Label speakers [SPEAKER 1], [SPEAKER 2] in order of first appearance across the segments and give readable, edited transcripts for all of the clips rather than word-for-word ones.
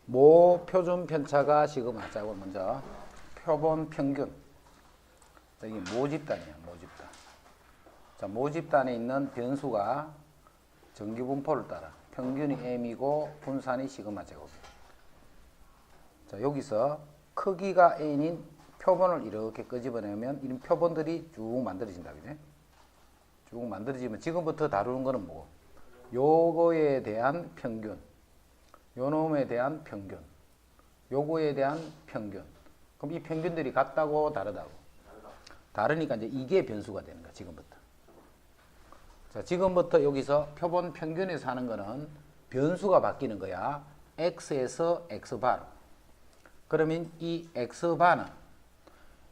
[SPEAKER 1] 모 표준 편차가 시그마. 자, 먼저 표본 평균. 자, 이게 모집단이야, 모집단. 자, 모집단에 있는 변수가 정규 분포를 따라 평균이 m이고 분산이 시그마 제곱. 자, 여기서 크기가 n인 표본을 이렇게 끄집어내면 이런 표본들이 쭉 만들어진다, 그지? 쭉 만들어지면 지금부터 다루는 거는 뭐고? 요거에 대한 평균, 요놈에 대한 평균, 요거에 대한 평균. 그럼 이 평균들이 같다고 다르다고? 다르니까 이제 이게 변수가 되는 거야, 지금부터. 자, 지금부터 여기서 표본 평균에서 하는 거는 변수가 바뀌는 거야. x에서 x바로. 그러면 이 x바는,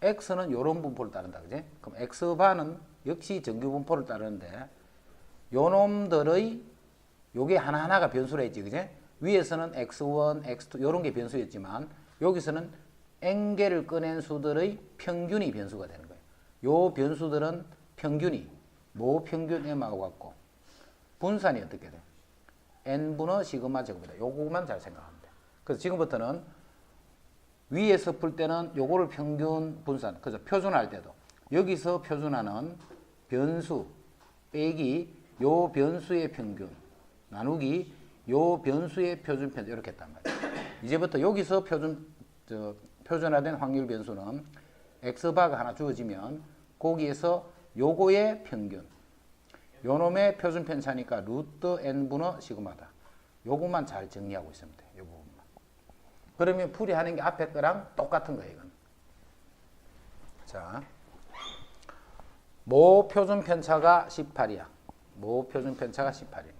[SPEAKER 1] x는 요런 분포를 따른다, 그지? 그럼 x바는 역시 정규 분포를 따르는데, 요 놈들의 요게 하나하나가 변수라 했지, 그지? 위에서는 x1, x2 요런 게 변수였지만 여기서는 n개를 꺼낸 수들의 평균이 변수가 되는 거예요. 요 변수들은 평균이 모 평균 m하고 같고 분산이 어떻게 돼? n분의 시그마 제곱이다. 요거만 잘 생각하면 돼. 그래서 지금부터는 위에서 풀 때는 요거를 평균 분산, 그래서 표준화할 때도 여기서 표준화는 변수 빼기 요 변수의 평균 나누기 요 변수의 표준 편차 이렇게 했단 말이에요. 이제부터 여기서 표준화된 확률 변수는 x바가 하나 주어지면 거기에서 요거의 평균 요놈의 표준 편차니까 루트 n분의 시그마다. 요것만 잘 정리하고 있으면 돼. 요 부분만. 그러면 풀이하는 게 앞에 거랑 똑같은 거예요. 이건. 자, 모 표준 편차가 18이야. 모 표준 편차가 18이네.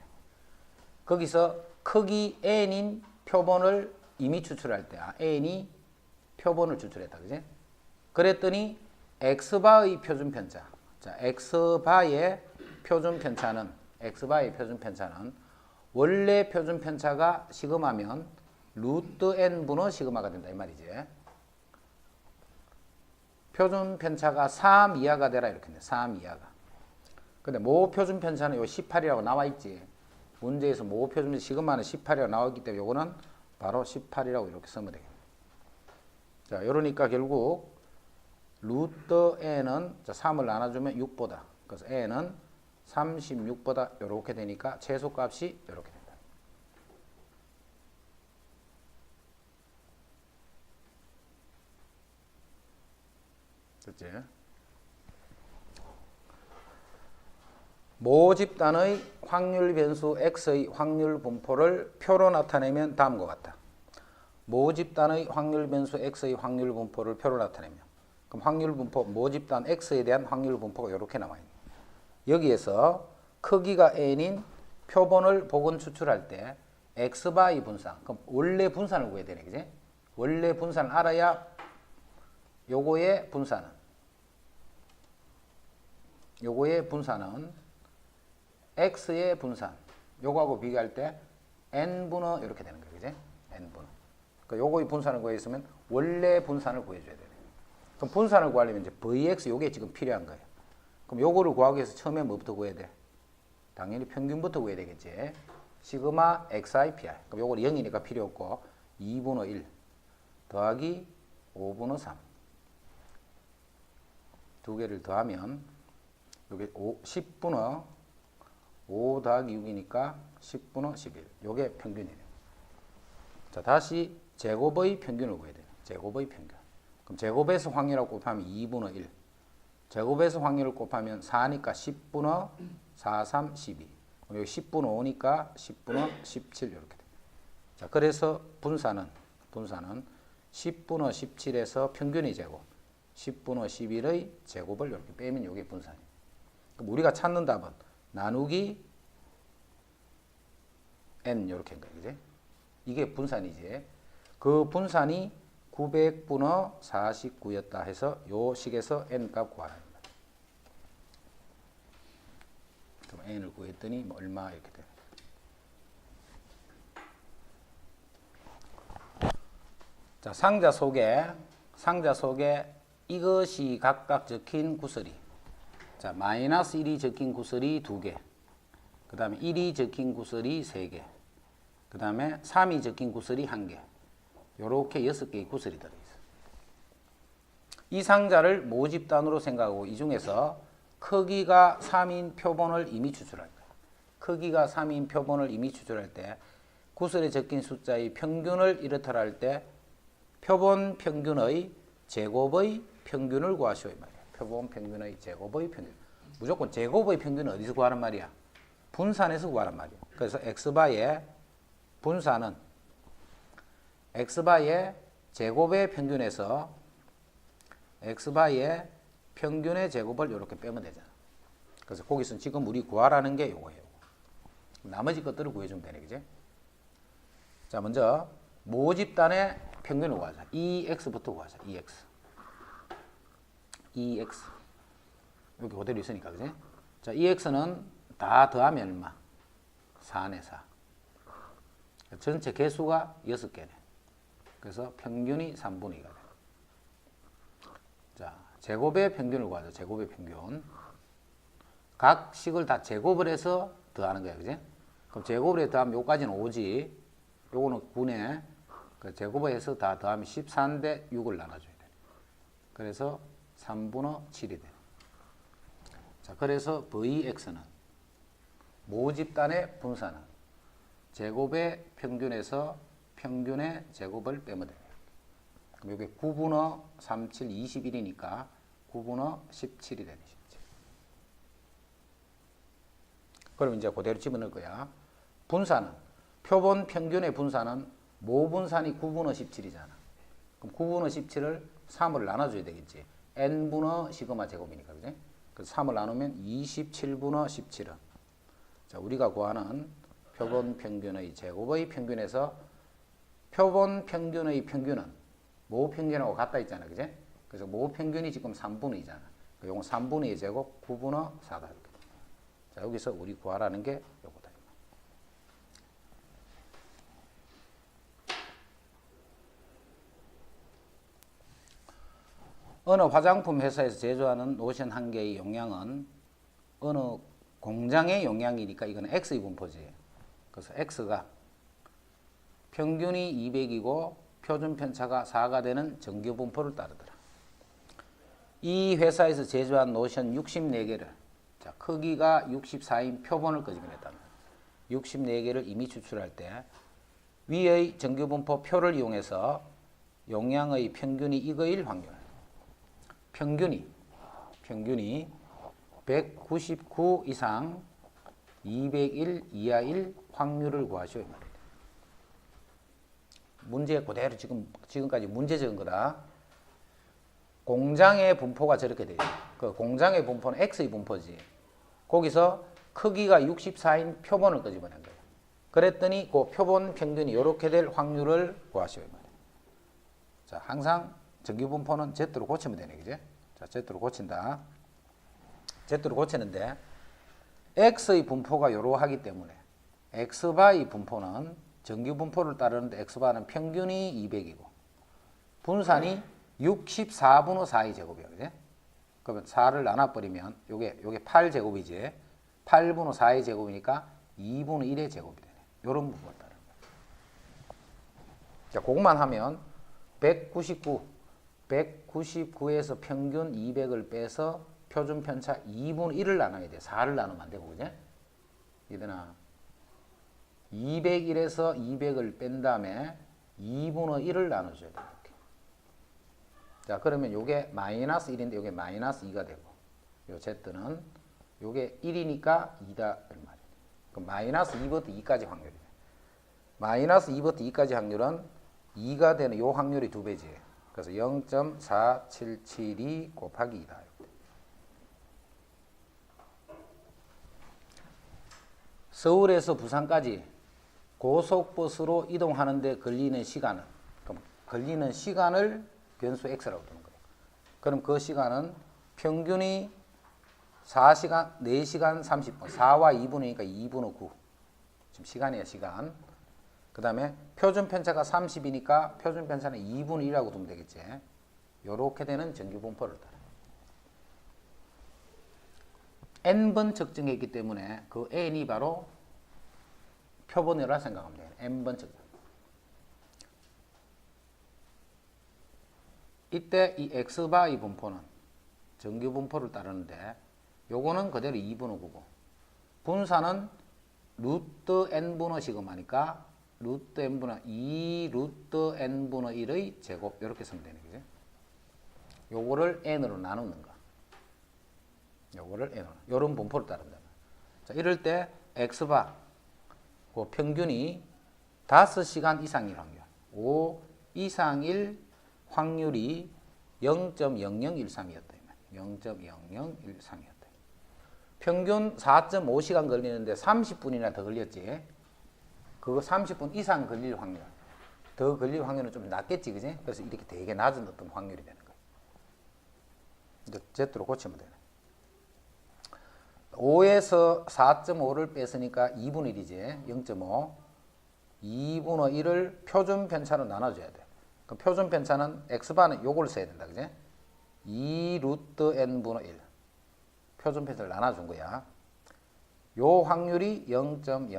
[SPEAKER 1] 거기서 크기 n인 표본을 이미 추출할 때, n이 표본을 추출했다, 그지? 그랬더니 x바의 표준 편차. 자, x바의 표준 편차는 원래 표준 편차가 시그마면 루트 n분의 시그마가 된다 이 말이지. 표준 편차가 3 이하가 되라 이렇게 했네. 3 이하가. 근데 모 표준 편차는 요 18이라고 나와 있지. 문제에서 모 표준 편차 시그마는 18이라고 나와 있기 때문에 요거는 바로 18이라고 이렇게 쓰면 되겠네. 자, 이러니까 결국 루트 n은 3을 나눠주면 6보다. 그래서 n은 36보다 이렇게 되니까 최소값이 이렇게 된다. 됐지? 모집단의 확률 변수 x의 확률 분포를 표로 나타내면 다음과 같다. 모집단의 확률 변수 x의 확률 분포를 표로 나타내면 그럼 확률 분포 모집단 x에 대한 확률 분포가 이렇게 나와 있네. 여기에서 크기가 n인 표본을 복원 추출할 때 x바의 분산. 그럼 원래 분산을 구해야 되네, 그지? 원래 분산을 알아야 요거의 분산은 x의 분산. 요거하고 비교할 때 n분의 이렇게 되는 거예요, 그지? n분의. 그러니까 요거의 분산을 구했으면 원래 분산을 구해줘야 되네. 그럼 분산을 구하려면 이제 vx 요게 지금 필요한 거예요. 그럼 요거를 구하기 위해서 처음에 뭐부터 구해야 돼? 당연히 평균부터 구해야 되겠지. 시그마 xi pi. 그럼 요거는 0이니까 필요 없고 2분의 1 더하기 5분의 3. 두 개를 더하면 요게 10분의 5 더하기 6이니까 10분의 11. 요게 평균이네요. 자, 다시 제곱의 평균을 구해야 돼요. 제곱의 평균. 그럼 제곱에서 확률하고 곱하면 2분의 1. 제곱에서 확률을 곱하면 4니까 10분의 4, 3, 12. 여기 10분의 5니까 10분의 17 이렇게 돼요. 자, 그래서 분산은 10분의 17에서 평균의 제곱, 10분의 11의 제곱을 이렇게 빼면 이게 분산이에요. 그럼 우리가 찾는 답은 나누기 n 이렇게 한 거예요, 그지? 이게 분산이지. 그 분산이 900분의 49였다 해서 요 식에서 n 값 구하라는 거예요. 그럼 n을 구했더니 뭐 얼마 이렇게 돼요. 자, 상자 속에 이것이 각각 적힌 구슬이. 자, 마이너스 1이 적힌 구슬이 2개. 그 다음에 1이 적힌 구슬이 3개. 그 다음에 3이 적힌 구슬이 1개. 요렇게 6개의 구슬이 들어있어. 이 상자를 모집단으로 생각하고 이 중에서 크기가 3인 표본을 이미 추출할 거야. 크기가 3인 표본을 이미 추출할 때 구슬에 적힌 숫자의 평균을 이렇더라 할 때 표본 평균의 제곱의 평균을 구하시오 이 말이야. 표본 평균의 제곱의 평균. 무조건 제곱의 평균은 어디서 구하란 말이야? 분산에서 구하란 말이야. 그래서 x바의 분산은 x바의 제곱의 평균에서 x바의 평균의 제곱을 이렇게 빼면 되잖아. 그래서 거기서 지금 우리 구하라는 게 요거예요. 나머지 것들을 구해주면 되네, 그지? 자, 먼저 모집단의 평균을 구하자. 2x부터 구하자. 2x. 여기 그대로 있으니까, 그지? 자, 2x는 다 더하면 얼마? 4네, 4. 전체 개수가 6개네. 그래서 평균이 3분의 2가 돼. 자, 제곱의 평균을 구하자. 제곱의 평균. 각 식을 다 제곱을 해서 더하는 거야, 그지? 그럼 제곱을 해서 더하면 요까지는 5지. 요거는 9네. 그 제곱을 해서 다 더하면 14인데 6을 나눠줘야 돼. 그래서 3분의 7이 돼. 자, 그래서 Vx는 모집단의 분산은 제곱의 평균에서 평균의 제곱을 빼면 돼요. 그럼 여기 9분의 37, 21이니까 9분의 17이 되는 식이지. 그럼 이제 그대로 집어넣을 거야. 분산은 표본 평균의 분산은 모분산이 9분의 17이잖아. 그럼 9분의 17을 3을 나눠줘야 되겠지. n분의 시그마 제곱이니까, 그지? 그래서 3을 나누면 27분의 17은. 자, 우리가 구하는 표본 평균의 제곱의 평균에서 표본 평균의 평균은 모 평균하고 같다 있잖아, 그지? 그래서 모 평균이 지금 3분의 2잖아. 요건 3분의 2 제곱 9분의 4다. 자, 여기서 우리 구하라는 게 요거다. 어느 화장품 회사에서 제조하는 로션 한 개의 용량은 어느 공장의 용량이니까 이거는 X의 분포지. 그래서 X가 평균이 200이고 표준 편차가 4가 되는 정규 분포를 따르더라. 이 회사에서 제조한 로션 64개를 자, 크기가 64인 표본을 끄집어냈다. 64개를 이미 추출할 때 위의 정규 분포 표를 이용해서 용량의 평균이 이거일 확률. 평균이 199 이상 201 이하일 확률을 구하시오. 문제 그대로 지금까지 문제 적은 거다. 공장의 분포가 저렇게 돼요. 그 공장의 분포는 X의 분포지. 거기서 크기가 64인 표본을 끄집어낸 거예요. 그랬더니 그 표본 평균이 이렇게 될 확률을 구하시오. 자, 항상 정규 분포는 Z로 고치면 되네, 그지? 자, Z로 고친다. Z로 고치는데 X의 분포가 이러하기 때문에 X바의 분포는 정규 분포를 따르는데 X바는 평균이 200이고 분산이 64분의 4의 제곱이야, 그지? 그러면 4를 나눠버리면 요게 8제곱이지. 8분의 4의 제곱이니까 2분의 1의 제곱이 되네. 요런 부분을 따르는 거야. 자, 그것만 하면 199에서 평균 200을 빼서 표준 편차 2분의 1을 나눠야 돼. 4를 나누면 안 되고, 그지? 이되나 201에서 200을 뺀 다음에 2분의 1을 나눠줘야 돼. 이렇게. 자, 그러면 요게 마이너스 1인데 요게 마이너스 2가 되고, 요 Z는 요게 1이니까 2다. 말이야. 그럼 마이너스 2부터 2까지 확률이 돼. 마이너스 2부터 2까지 확률은 2가 되는 요 확률이 2배지. 그래서 0.4772 곱하기 2다. 서울에서 부산까지 고속버스로 이동하는데 걸리는 시간은, 그럼 걸리는 시간을 변수 x라고 두는 거예요. 그럼 그 시간은 평균이 4시간, 4시간 30분, 4와 2분이니까 2분의 9. 지금 시간이야, 시간. 그 다음에 표준 편차가 30이니까 표준 편차는 2분의 1이라고 두면 되겠지. 요렇게 되는 정규 분포를 따라. n번 측정했기 때문에 그 n이 바로 표본이라 생각하면 돼요. n번 측정. 이때 이 x바 이 분포는 정규 분포를 따르는데 요거는 그대로 2분의 9고 분사는 루트 n분의 시그마니까 루트 n분의 2 루트 n분의 1의 제곱 이렇게 쓰면 되는 거죠. 요거를 n으로 나누는 거. 요거를 n으로. 요런 분포를 따른다. 자, 이럴 때 x바 그 평균이 5시간 이상일 확률. 5 이상일 확률이 0.0013이었다. 0.0013이었다. 평균 4.5시간 걸리는데 30분이나 더 걸렸지. 그거 30분 이상 걸릴 확률. 더 걸릴 확률은 좀 낮겠지, 그지? 그래서 이렇게 되게 낮은 어떤 확률이 되는 거예요. 이제 Z로 고치면 되네. 5에서 4.5를 뺐으니까 2분의 1이지. 0.5. 2분의 1을 표준 편차로 나눠줘야 돼. 그 표준 편차는 x바는 요걸 써야 된다, 그지? 2 루트 n분의 1. 표준 편차를 나눠준 거야. 요 확률이 0.0013이다. 이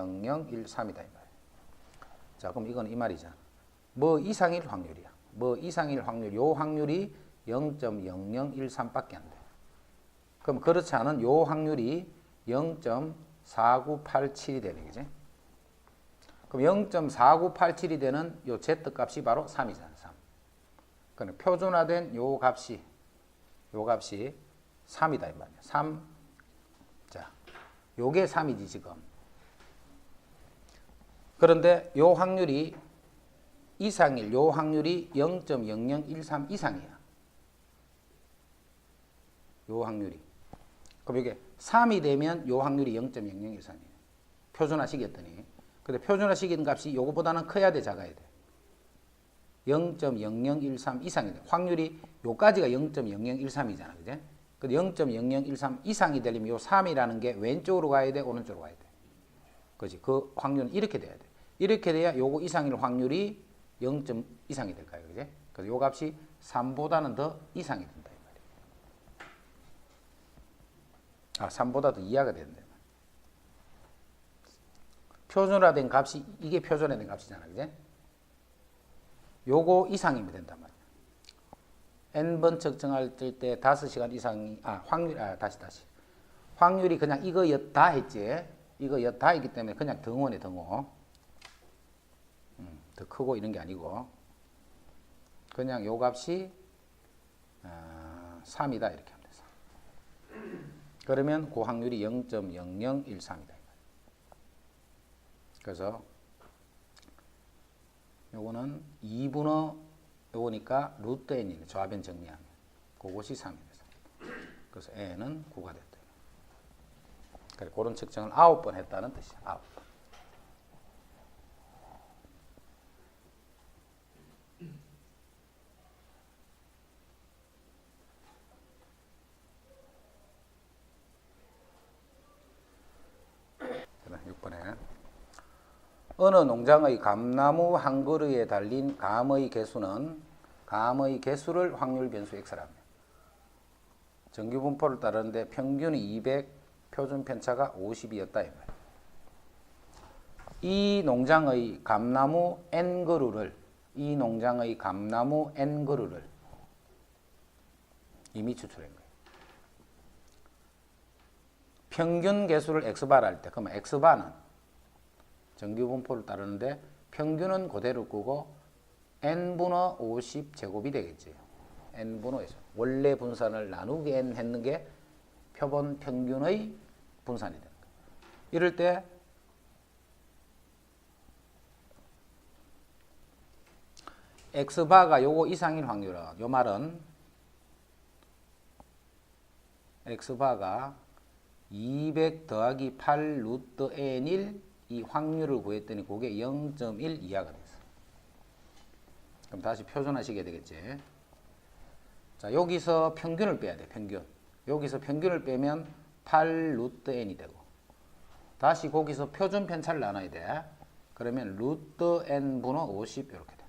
[SPEAKER 1] 말이야. 자, 그럼 이건 이 말이잖아. 뭐 이상일 확률이야. 뭐 이상일 확률, 요 확률이 0.0013밖에 안 돼. 그럼 그렇지 않은 요 확률이 0.4987이 되는 거지. 그럼 0.4987이 되는 요 Z 값이 바로 3이잖아, 3. 그러니까 표준화된 요 값이 3이다, 이 말이야. 3. 자, 요게 3이지, 지금. 그런데 요 확률이 이상일, 요 확률이 0.0013 이상이야. 요 확률이. 그럼 이게 3이 되면 요 확률이 0.0013이에요. 표준화시켰더니. 근데 표준화시킨 값이 요거보다는 커야 돼, 작아야 돼. 0.0013 이상이 돼. 확률이 요까지가 0.0013이잖아, 그제? 근데 0.0013 이상이 되려면 요 3이라는 게 왼쪽으로 가야 돼, 오른쪽으로 가야 돼. 그지? 그 확률은 이렇게 돼야 돼. 이렇게 돼야 요거 이상일 확률이 0. 이상이 될까요, 그제? 그래서 요 값이 3보다는 더 이상이 된다, 이 말이야. 3보다 더 이하가 된다. 표준화된 값이 이게 표준화된 값이잖아, 그제? 요거 이상이면 된단 말이야. n번 측정할 때 5시간 이상이 다시 확률이 그냥 이거였다 했지. 이거였다 했기 때문에 그냥 등호네, 등호. 더 크고 이런 게 아니고 그냥 요 값이 3이다 이렇게 하면 돼. 그러면 그 확률이 0.0013이다. 그래서 요거는 2분의 요거니까 루트 n이네. 좌변 정리하면 그것이 3이 돼서 그래서 n은 9가 됐다. 그래, 그런 측정을 9번 했다는 뜻이야. 9번. 그다음 6번에 어느 농장의 감나무 한 그루에 달린 감의 개수는 감의 개수를 확률 변수 x라며. 정규 분포를 따르는데 평균이 200, 표준 편차가 50이었다 이 말. 이 농장의 감나무 n 그루를 이미 추출한 거예요. 평균 개수를 x바라 할 때, 그러면 x바는 정규 분포를 따르는데 평균은 그대로 끄고 n분의 50 제곱이 되겠지. n분의 50. 원래 분산을 나누기 n 했는 게 표본 평균의 분산이 되는 거예요. 이럴 때 x바가 요거 이상일 확률은, 요 말은 x바가 200 더하기 8 루트 n일 이 확률을 구했더니 그게 0.1 이하가 됐어. 그럼 다시 표준화시켜야 되겠지. 자, 여기서 평균을 빼야 돼, 평균. 여기서 평균을 빼면 8 루트 n이 되고, 다시 거기서 표준 편차를 나눠야 돼. 그러면 루트 n분의 50 이렇게 돼.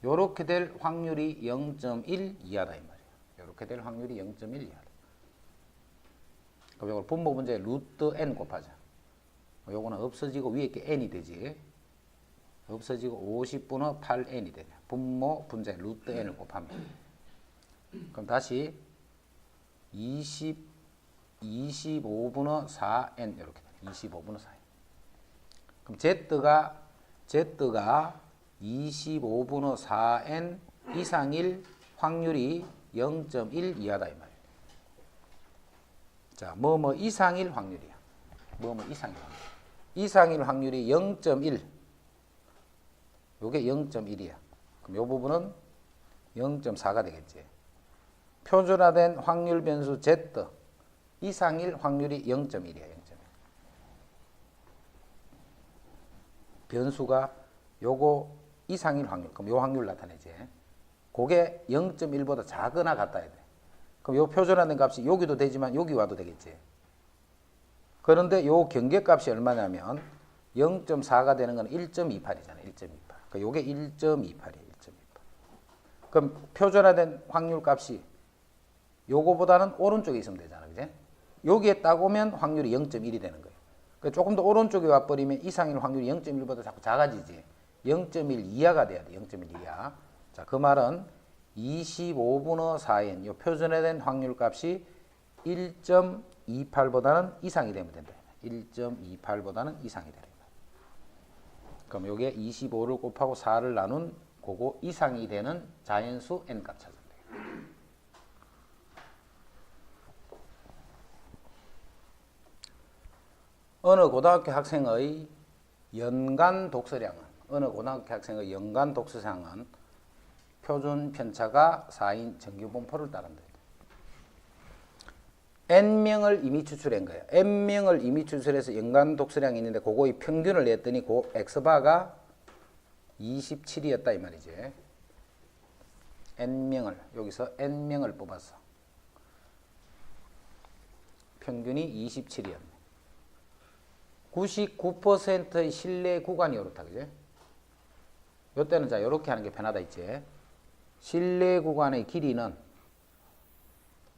[SPEAKER 1] 요렇게 될 확률이 0.1 이하다 이 말이야. 요렇게 될 확률이 0.1 이하다. 그럼 이걸 분모 문제에 루트 n 곱하자. 요거는 없어지고 위에 게 n이 되지. 없어지고 50분의 8n이 되네. 분모 분자에 루트 n을 곱하면. 그럼 다시 25분의 4n 이렇게 되네. 25분의 4n. 그럼 Z가 25분의 4n 이상일 확률이 0.1 이하다 이 말이에요. 자, 뭐뭐 이상일 확률이야. 뭐뭐 이상일 확률. 이상일 확률이 0.1. 요게 0.1이야. 그럼 요 부분은 0.4가 되겠지. 표준화된 확률 변수 Z 이상일 확률이 0.1이야. 0.1. 변수가 요거 이상일 확률. 그럼 요 확률 나타내지. 그게 0.1보다 작거나 같아야 돼. 그럼 요 표준화된 값이 여기도 되지만 여기 와도 되겠지. 그런데 요 경계값이 얼마냐면 0.4가 되는 건 1.28이잖아. 1.28. 그러니까 요게 1.28이에요. 1.28. 그럼 표준화된 확률 값이 요거보다는 오른쪽에 있으면 되잖아. 그지? 여기에 딱 오면 확률이 0.1이 되는 거예요. 그러니까 조금 더 오른쪽에 와버리면 이상일 확률이 0.1보다 자꾸 작아지지. 0.1 이하가 돼야 돼. 0.1 이하. 자, 그 말은 25분의 4n 요 표준화된 확률 값이 1.28보다는 이상이 되면 된다. 1.28보다는 이상이 되는 거야. 그럼 요게 25를 곱하고 4를 나눈 그거 이상이 되는 자연수 n 값 찾으면 돼요. 어느 고등학교 학생의 연간 독서량은 표준 편차가 4인 정규 분포를 따른다. n명을 이미 추출한 거예요. n명을 이미 추출해서 연간 독서량이 있는데 그거의 평균을 냈더니 그 x바가 27이었다 이 말이지. n명을 여기서 n명을 뽑았어. 평균이 27이었네. 99%의 신뢰 구간이 이렇다. 그지? 요때는 자, 요렇게 하는 게 편하다 있지. 신뢰 구간의 길이는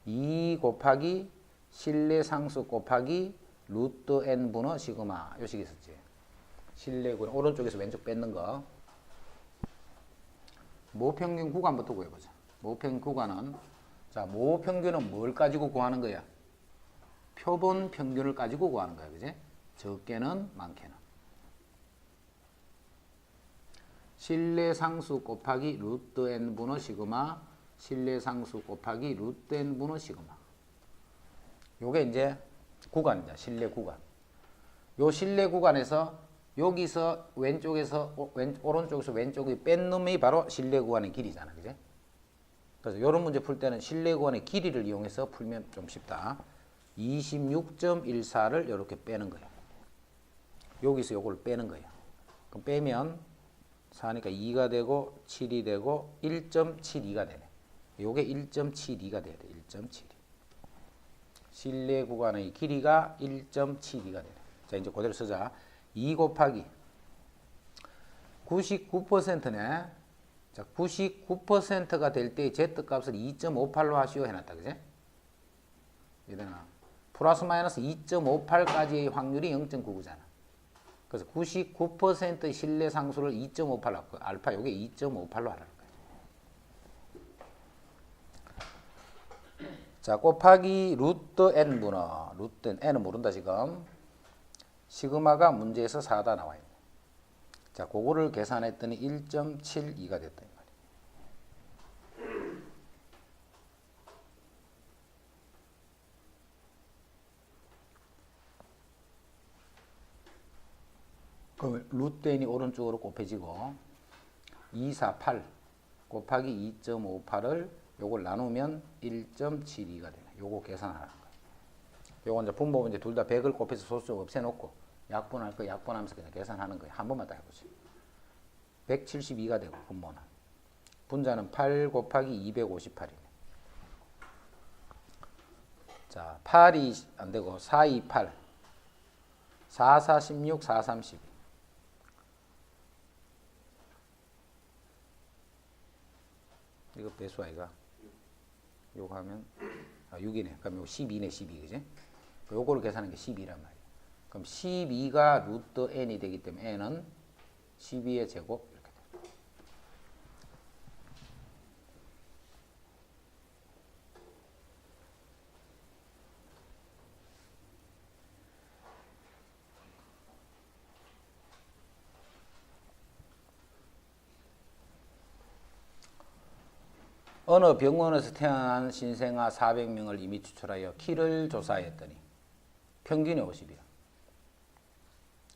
[SPEAKER 1] 2 곱하기 신뢰 상수 곱하기 루트 n 분의 시그마. 요 식이 있었지. 신뢰 구간 오른쪽에서 왼쪽 뺏는 거. 모평균 구간부터 구해보자. 모평균 구간은 자, 모평균은 뭘 가지고 구하는 거야? 표본 평균을 가지고 구하는 거야. 그지? 적게는 많게는. 신뢰 상수 곱하기 루트 n 분의 시그마, 신뢰 상수 곱하기 루트 n 분의 시그마. 요게 이제 구간이다. 신뢰 구간. 요 신뢰 구간에서 여기서 왼쪽에서 오른쪽에서 왼쪽이 뺀 놈이 바로 신뢰 구간의 길이잖아. 그지? 그래서 이런 문제 풀 때는 신뢰 구간의 길이를 이용해서 풀면 좀 쉽다. 26.14를 이렇게 빼는 거야. 여기서 요걸 빼는 거예요. 그럼 빼면 4니까 2가 되고 7이 되고 1.72가 되네. 요게 1.72가 돼야 돼. 1.72. 신뢰 구간의 길이가 1.72가 되네. 자, 이제 그대로 쓰자. 2 곱하기 99%네. 자, 99%가 될 때 Z값을 2.58로 하시오 해놨다. 그지? 이래나. 플러스 마이너스 2.58까지의 확률이 0.99잖아. 그래서 99%의 신뢰 상수를 2.58로 하고 알파 요게 2.58로 하라는 거야. 자, 곱하기 루트 n 분의 루트 n, n은 모른다 지금. 시그마가 문제에서 4다 나와 있네. 자, 그거를 계산했더니 1.72가 됐다 이 말이야. 그럼 루트 n이 오른쪽으로 곱해지고 248 곱하기 2.58을 요걸 나누면 1.72가 되네. 요거 계산하라는 거야. 요거 이제 분모 문제 둘 다 100을 곱해서 소수 없애놓고 약분할 거 약분하면서 그냥 계산하는 거야. 한 번만 더 해보지. 172가 되고 분모는. 분자는 8 곱하기 258이네. 자, 8이 안 되고 4, 2, 8. 4, 4, 16, 4, 3, 12. 이거 배수 아이가? 요거 하면 6이네. 그럼 요거 12네. 12. 그지? 요거를 계산하는 게 12란 말이야. 그럼 12가 루트 n이 되기 때문에 n은 12의 제곱 이렇게 돼요. 어느 병원에서 태어난 신생아 400명을 이미 추출하여 키를 조사했더니 평균이 50이야.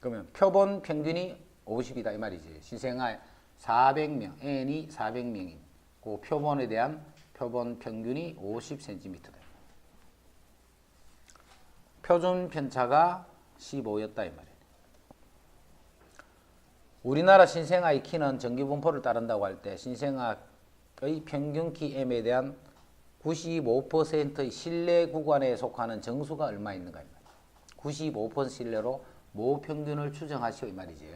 [SPEAKER 1] 그러면 표본 평균이 50이다 이 말이지. 신생아 400명, N이 400명인 그 표본에 대한 표본 평균이 50cm다. 표준 편차가 15였다 이 말이야. 우리나라 신생아의 키는 정규분포를 따른다고 할 때 신생아의 평균 키 M에 대한 95%의 신뢰 구간에 속하는 정수가 얼마 있는가 이 말이야. 95% 신뢰로 모 평균을 추정하시오 이 말이지.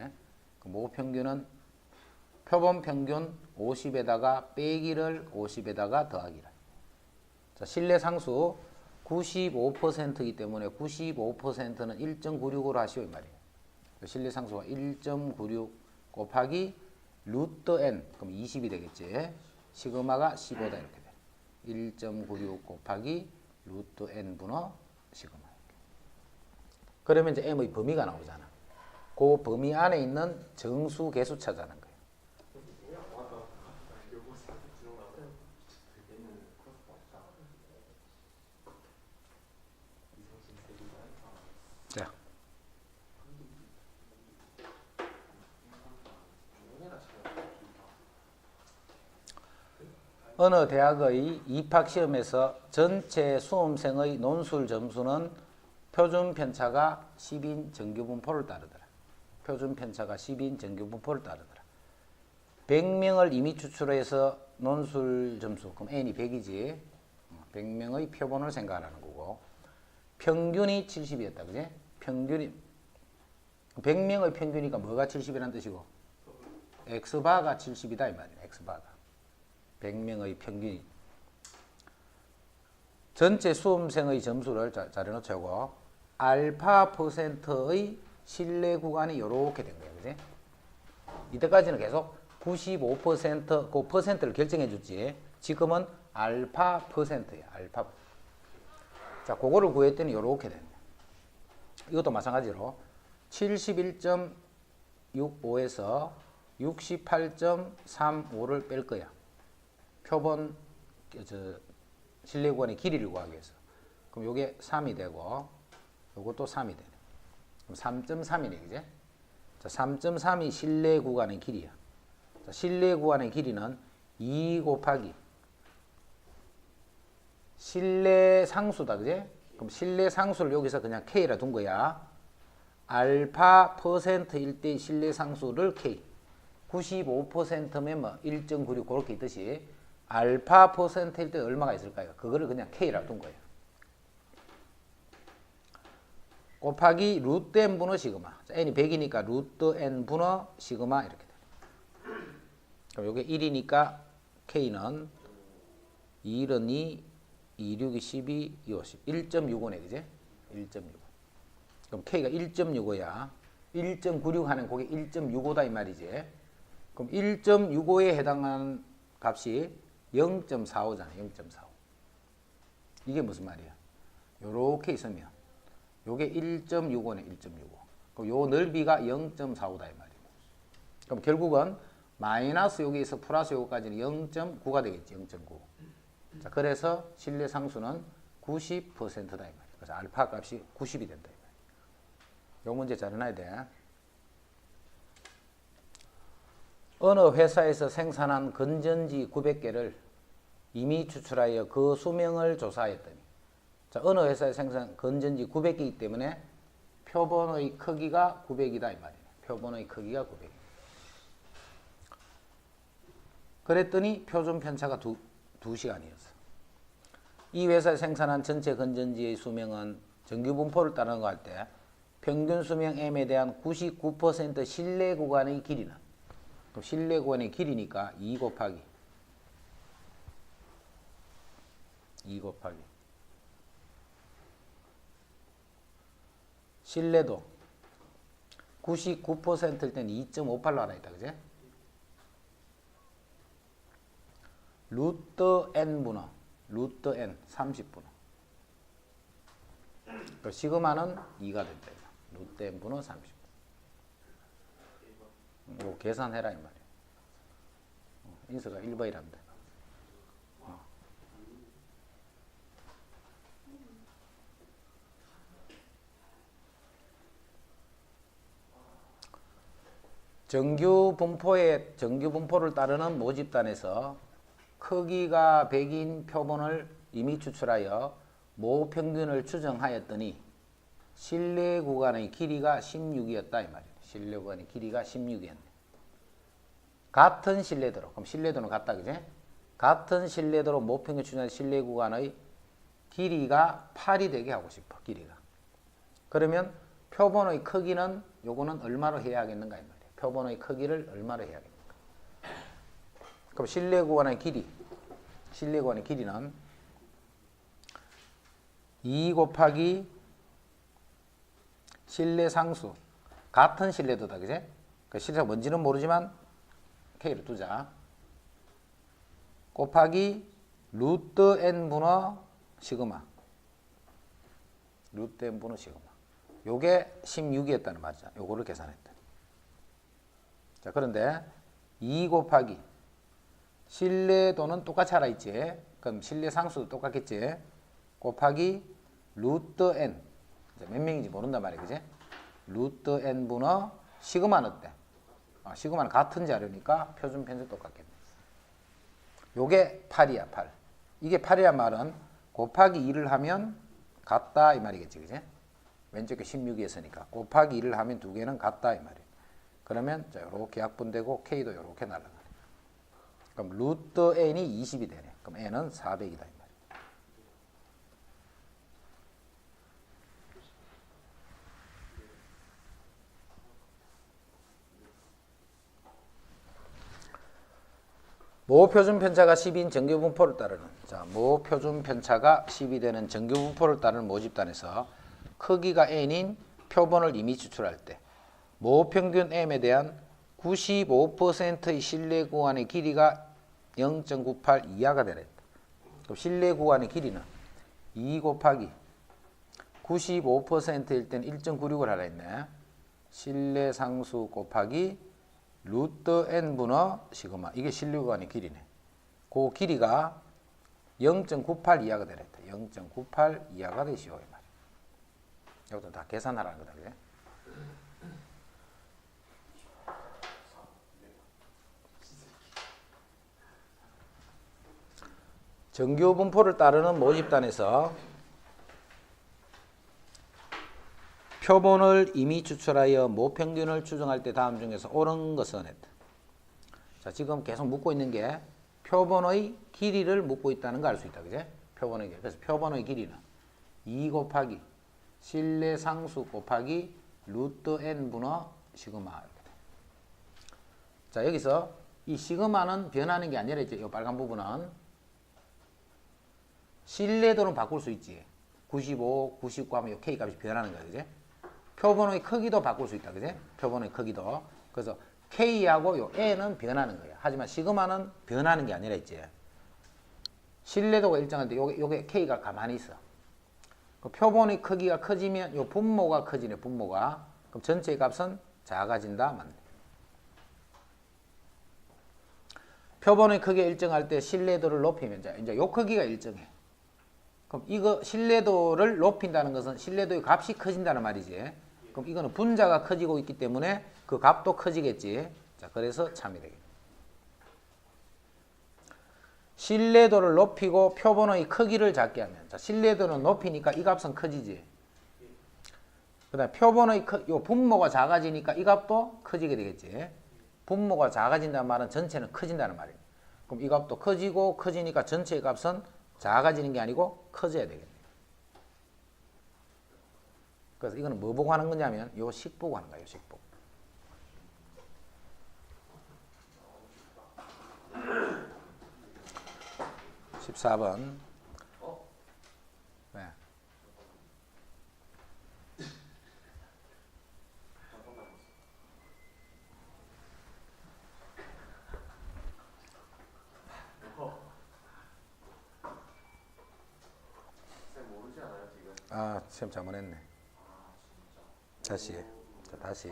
[SPEAKER 1] 그 모 평균은 표본 평균 50에다가 빼기를 50에다가 더하기라. 자, 신뢰 상수 95%이기 때문에 95%는 1.96으로 하시오 이 말이에요. 신뢰 상수가 1.96 곱하기 루트 n 그럼 20이 되겠지. 시그마가 15다 이렇게 돼. 1.96 곱하기 루트 n 분의 시그마. 그러면 이제 m의 범위가 나오잖아. 그 범위 안에 있는 정수 개수 찾아는 거예요. 자. 어느 대학의 입학시험에서 전체 수험생의 논술 점수는 표준 편차가 10인 정규분포를 따르더라. 표준 편차가 10인 정규분포를 따르더라. 100명을 이미 추출해서 논술 점수, 그럼 n이 100이지. 100명의 표본을 생각하는 거고. 평균이 70이었다. 그지? 평균이 100명의 평균이니까 뭐가 70이라는 뜻이고? x바가 70이다 이 말이야. x바가. 100명의 평균이. 전체 수험생의 점수를 자료로 채우고 알파 퍼센트의 신뢰 구간이 이렇게 된 거예요. 그지? 이때까지는 계속 95% 그 퍼센트를 결정해 줬지. 지금은 알파 퍼센트야. 알파. 자, 그거를 구했더니 이렇게 됐네. 이것도 마찬가지로 71.65에서 68.35를 뺄 거야. 표본 신뢰 구간의 길이를 구하기 위해서. 그럼 요게 3이 되고 요것도 3이 되네. 그럼 3.3이네. 그제? 자, 3.3이 신뢰 구간의 길이야. 자, 신뢰 구간의 길이는 2 곱하기 신뢰 상수다. 그제? 그럼 신뢰 상수를 여기서 그냥 K라 둔 거야. 알파 퍼센트일 때 신뢰 상수를 K. 95%면 뭐 1.96 그렇게 있듯이 알파 퍼센트일 때 얼마가 있을까요? 그거를 그냥 K라 둔 거예요. 곱하기 루트 n 분의 시그마. n이 100이니까 루트 n 분의 시그마 이렇게 돼. 그럼 이게 1이니까 K는 2는 2, 2, 6이 12, 2, 50. 1.65네. 그제? 1.65. 그럼 K가 1.65야. 1.96 하는 그게 1.65다 이 말이지. 그럼 1.65에 해당하는 값이 0.45잖아. 0.45. 이게 무슨 말이야? 요렇게 있으면 요게 1.65네. 1.65. 그럼 요 넓이가 0.45다 이 말이야. 그럼 결국은 마이너스 여기에서 플러스 요거까지는 0.9가 되겠지. 0.9. 자, 그래서 신뢰 상수는 90%다 이 말이야. 그래서 알파 값이 90이 된다 이 말이야. 요 문제 잘 해놔야 돼. 어느 회사에서 생산한 건전지 900개를 이미 추출하여 그 수명을 조사했더니, 자, 어느 회사에 생산 건전지 900개이기 때문에 표본의 크기가 900이다 이 말이에요. 표본의 크기가 900. 그랬더니 표준 편차가 2시간이었어. 이 회사에 생산한 전체 건전지의 수명은 정규 분포를 따르는 거 할 때 평균 수명 M에 대한 99% 신뢰 구간의 길이는, 그럼 신뢰 구간의 길이니까 2 곱하기 신뢰도 99%일 때는 2.58로 하나 있다. 그제? 루트 n분의 루트 n 30분의 그 시그마는 2가 된다. 루트 n분의 30분. 이거 계산해라 이 말이야. 인수가 1번이랍니다. 정규 분포를 따르는 모집단에서 크기가 100인 표본을 이미 추출하여 모 평균을 추정하였더니 실내 구간의 길이가 16이었다 이 말이에요. 실내 구간의 길이가 16이었네. 같은 신뢰도로, 그럼 신뢰도는 같다 그제? 같은 신뢰도로 모 평균 추정한 실내 구간의 길이가 8이 되게 하고 싶어. 길이가. 그러면 표본의 크기는 요거는 얼마로 해야 하겠는가 이 말이에요. 표본의 크기를 얼마로 해야 하겠는가. 그럼 실내 구간의 길이는 2 곱하기 실내 상수, 같은 실내도다 그제? 그 실내가 뭔지는 모르지만 K를 두자. 곱하기 루트 n분의 시그마. 루트 n분의 시그마. 요게 16이었다는 말이죠. 요거를 계산했다. 자, 그런데 2 곱하기 신뢰도는 똑같이 하라 있지. 그럼 신뢰 상수도 똑같겠지. 곱하기 루트 n. 몇 명인지 모른단 말이야. 그지? 루트 n분의 시그마는 어때? 시그마는 같은 자료니까 표준 편수 똑같겠네. 요게 8이야, 8. 이게 8이란 말은 곱하기 2를 하면 같다 이 말이겠지. 그지? 왼쪽에 16이었으니까 곱하기 2를 하면 두 개는 같다 이 말이에요. 그러면 자, 요렇게 약분되고 K도 요렇게 날아가네. 그럼 루트 n이 20이 되네. 그럼 n은 400이다 이 말이에요. 모 표준 편차가 10인 정규 분포를 따르는, 자, 모 표준 편차가 10이 되는 정규 분포를 따르는 모집단에서 크기가 n인 표본을 이미 추출할 때 모 평균 m에 대한 95%의 신뢰 구간의 길이가 0.98 이하가 되라 했다. 그럼 신뢰 구간의 길이는 2 곱하기 95%일 때는 1.96을 하라 했네. 신뢰 상수 곱하기 루트 n분의 시그마. 이게 신뢰 구간의 길이네. 그 길이가 0.98 이하가 되라 했다. 0.98 이하가 되시오 이 말이야. 이것도 다 계산하라는 거다. 그래? 정규 분포를 따르는 모집단에서 표본을 이미 추출하여 모 평균을 추정할 때 다음 중에서 옳은 것은 했다. 자, 지금 계속 묻고 있는 게 표본의 길이를 묻고 있다는 걸 알 수 있다. 그제? 표본의 길이. 그래서 표본의 길이는 2 곱하기 신뢰 상수 곱하기 루트 n분의 시그마. 자, 여기서 이 시그마는 변하는 게 아니라 이제 이 빨간 부분은 신뢰도는 바꿀 수 있지. 95, 99 하면 이 K 값이 변하는 거야. 그제? 표본의 크기도 바꿀 수 있다. 그제? 표본의 크기도. 그래서 K하고 요 N은 변하는 거야. 하지만 시그마는 변하는 게 아니라 있지. 신뢰도가 일정한데 요게 K가 가만히 있어. 그 표본의 크기가 커지면 요 분모가 커지네. 분모가. 그럼 전체의 값은 작아진다. 맞네. 표본의 크기가 일정할 때 신뢰도를 높이면 이제 요 크기가 일정해. 그럼 이거 신뢰도를 높인다는 것은 신뢰도의 값이 커진다는 말이지. 그럼 이거는 분자가 커지고 있기 때문에 그 값도 커지겠지. 자, 그래서 참이 되겠네. 신뢰도를 높이고 표본의 크기를 작게 하면, 자, 신뢰도는 높이니까 이 값은 커지지. 그다음에 표본의 요 분모가 작아지니까 이 값도 커지게 되겠지. 분모가 작아진다는 말은 전체는 커진다는 말이에요. 그럼 이 값도 커지고 커지니까 전체의 값은 작아지는 게 아니고 커져야 되겠네. 그래서 이거는 뭐 보고 하는 거냐면 요 식 보고 하는 거예요. 식 보고. 네. 14번. 왜? 시험 잘못했네. 다시. 자, 다시.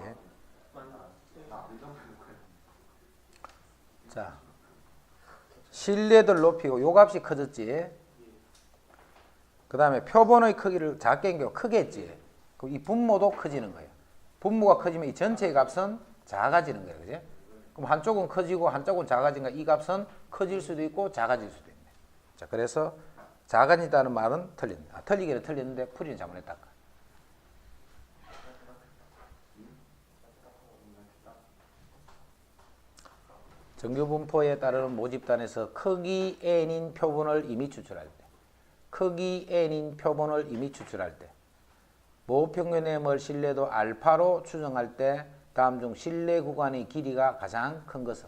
[SPEAKER 1] 자, 실내들 높이고 요 값이 커졌지. 그 다음에 표본의 크기를 작게 옮겨 크게 했지. 그럼 이 분모도 커지는 거예요. 분모가 커지면 이 전체의 값은 작아지는 거예요. 그지? 그럼 한쪽은 커지고 한쪽은 작아지니까 이 값은 커질 수도 있고 작아질 수도 있네. 자, 그래서 작아진다는 말은 틀립니다. 틀리기는 틀렸는데 풀이는 잘못했다. 정규분포에 따르는 모집단에서 크기 n인 표본을 이미 추출할 때, 크기 n인 표본을 이미 추출할 때, 모평균의 뭘 신뢰도 알파로 추정할 때 다음 중 신뢰 구간의 길이가 가장 큰 것은,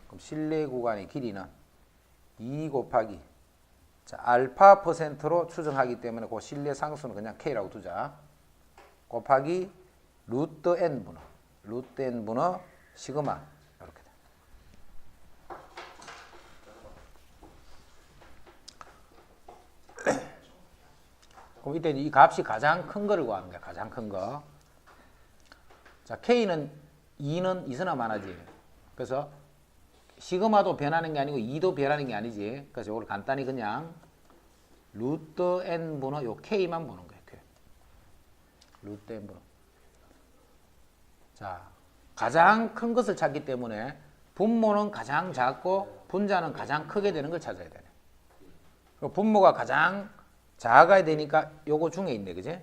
[SPEAKER 1] 그럼 신뢰 구간의 길이는 2 곱하기 자, 알파 퍼센트로 추정하기 때문에 그 신뢰 상수는 그냥 K라고 두자. 곱하기 루트 N분의 루트 N분의 시그마 이렇게 돼. 그럼 이때 이 값이 가장 큰 거를 구하는 거야. 가장 큰 거. 자, K는 2는 이서나 많아지. 그래서 시그마도 변하는 게 아니고 2도 변하는 게 아니지. 그래서 이걸 간단히 그냥 루트 n분의 요 k만 보는 거예요. 루트 n분의. 자, 가장 큰 것을 찾기 때문에 분모는 가장 작고 분자는 가장 크게 되는 걸 찾아야 되네. 분모가 가장 작아야 되니까 요거 중에 있네, 그지?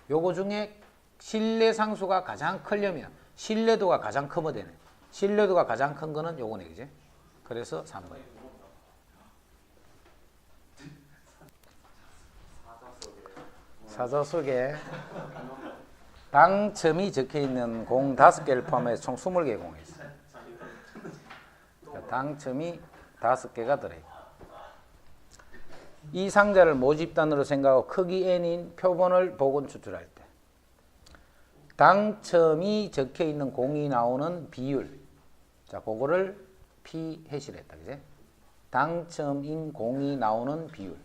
[SPEAKER 1] 요거 중에 신뢰 상수가 가장 크려면 신뢰도가 가장 크면 되네. 신뢰도가 가장 큰 거는 요거네, 그지? 그래서 3번. 사저 속에 당첨이 적혀있는 공 5개를 포함해서 총 20개의 공이 있어요. 당첨이 5개가 들어있고, 이 상자를 모집단으로 생각하고 크기 n인 표본을 복원 추출할 때 당첨이 적혀있는 공이 나오는 비율, 자, 그거를 P 해시를 했다, 그지? 당첨인 공이 나오는 비율.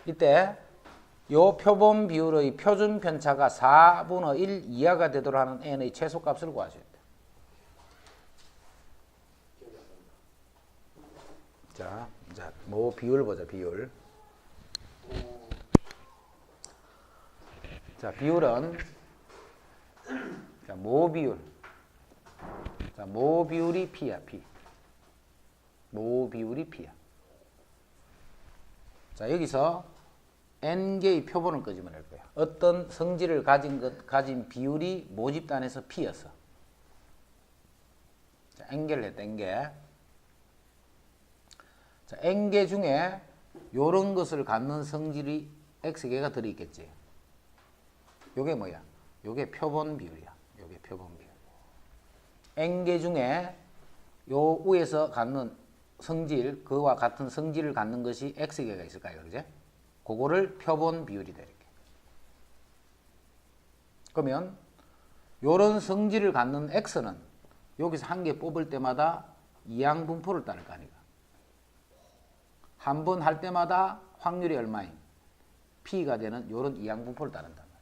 [SPEAKER 1] 이때 요 표본 비율의 표준 편차가 4분의 1 이하가 되도록 하는 n의 최소값을 구하셔야 돼요. 자, 뭐 비율 보자, 비율. 자, 비율은 자, 모 비율. 자, 모 비율이 P야, P. 모 비율이 P야. 자, 여기서 n개의 표본을 끄집어낼 거야. 어떤 성질을 가진 비율이 모집단에서 P였어. 자, n개를 했다, n개. 자, n개 중에 요런 것을 갖는 성질이 x개가 들어있겠지. 요게 뭐야? 요게 표본 비율이야. 요게 표본 비율. n개 중에 요 위에서 갖는 성질, 그와 같은 성질을 갖는 것이 x개가 있을까요? 그제? 그거를 표본 비율이다, 이렇게. 그러면 요런 성질을 갖는 x는 여기서 한 개 뽑을 때마다 이항분포를 따를 거 아니까. 한 번 할 때마다 확률이 얼마인? P가 되는 요런 이항분포를 따른단 말이야.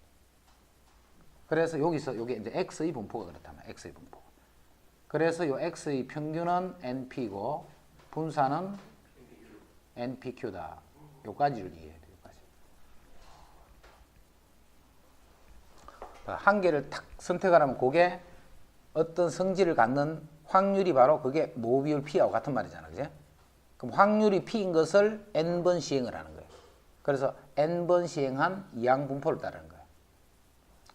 [SPEAKER 1] 그래서 여기서 요게 이제 x의 분포가 그렇단 말이야. x의 분포. 그래서 요 x의 평균은 np고 분사는 npq다. 요까지를 이해해야 돼. 요까지. 한 개를 탁 선택하라면 그게 어떤 성질을 갖는 확률이 바로 그게 모비율 P하고 같은 말이잖아. 그지? 그럼 확률이 P인 것을 n번 시행을 하는 거예요. 그래서 n번 시행한 이항분포를 따르는 거예요.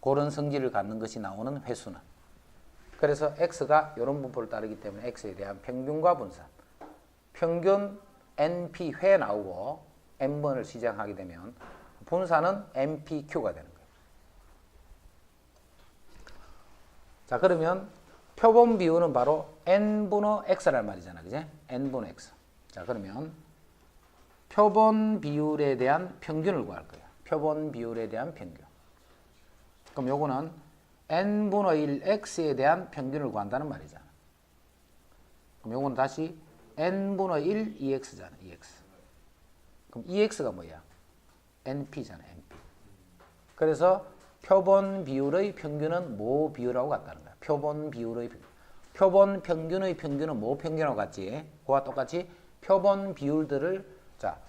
[SPEAKER 1] 그런 성질을 갖는 것이 나오는 회수는. 그래서 x가 이런 분포를 따르기 때문에 x에 대한 평균과 분산. 평균 np 회 나오고 n번을 시작하게 되면 분산은 npq가 되는 거예요. 자, 그러면 표본 비율은 바로 n분의 x란 말이잖아. 그지? n분의 x. 자, 그러면 표본 비율에 대한 평균을 구할 거예요. 표본 비율에 대한 평균. 그럼 요거는 n분의 1 x에 대한 평균을 구한다는 말이잖아. 그럼 요거는 다시 n분의 1 2x잖아. 2x. 그럼 2x가 뭐야? NP잖아, NP. 그래서 표본 비율의 평균은 모 비율하고 같다는 거야. 표본 비율의 평균. 표본 평균의 평균은 모 평균하고 같지. 그와 똑같이 표본 비율들을 자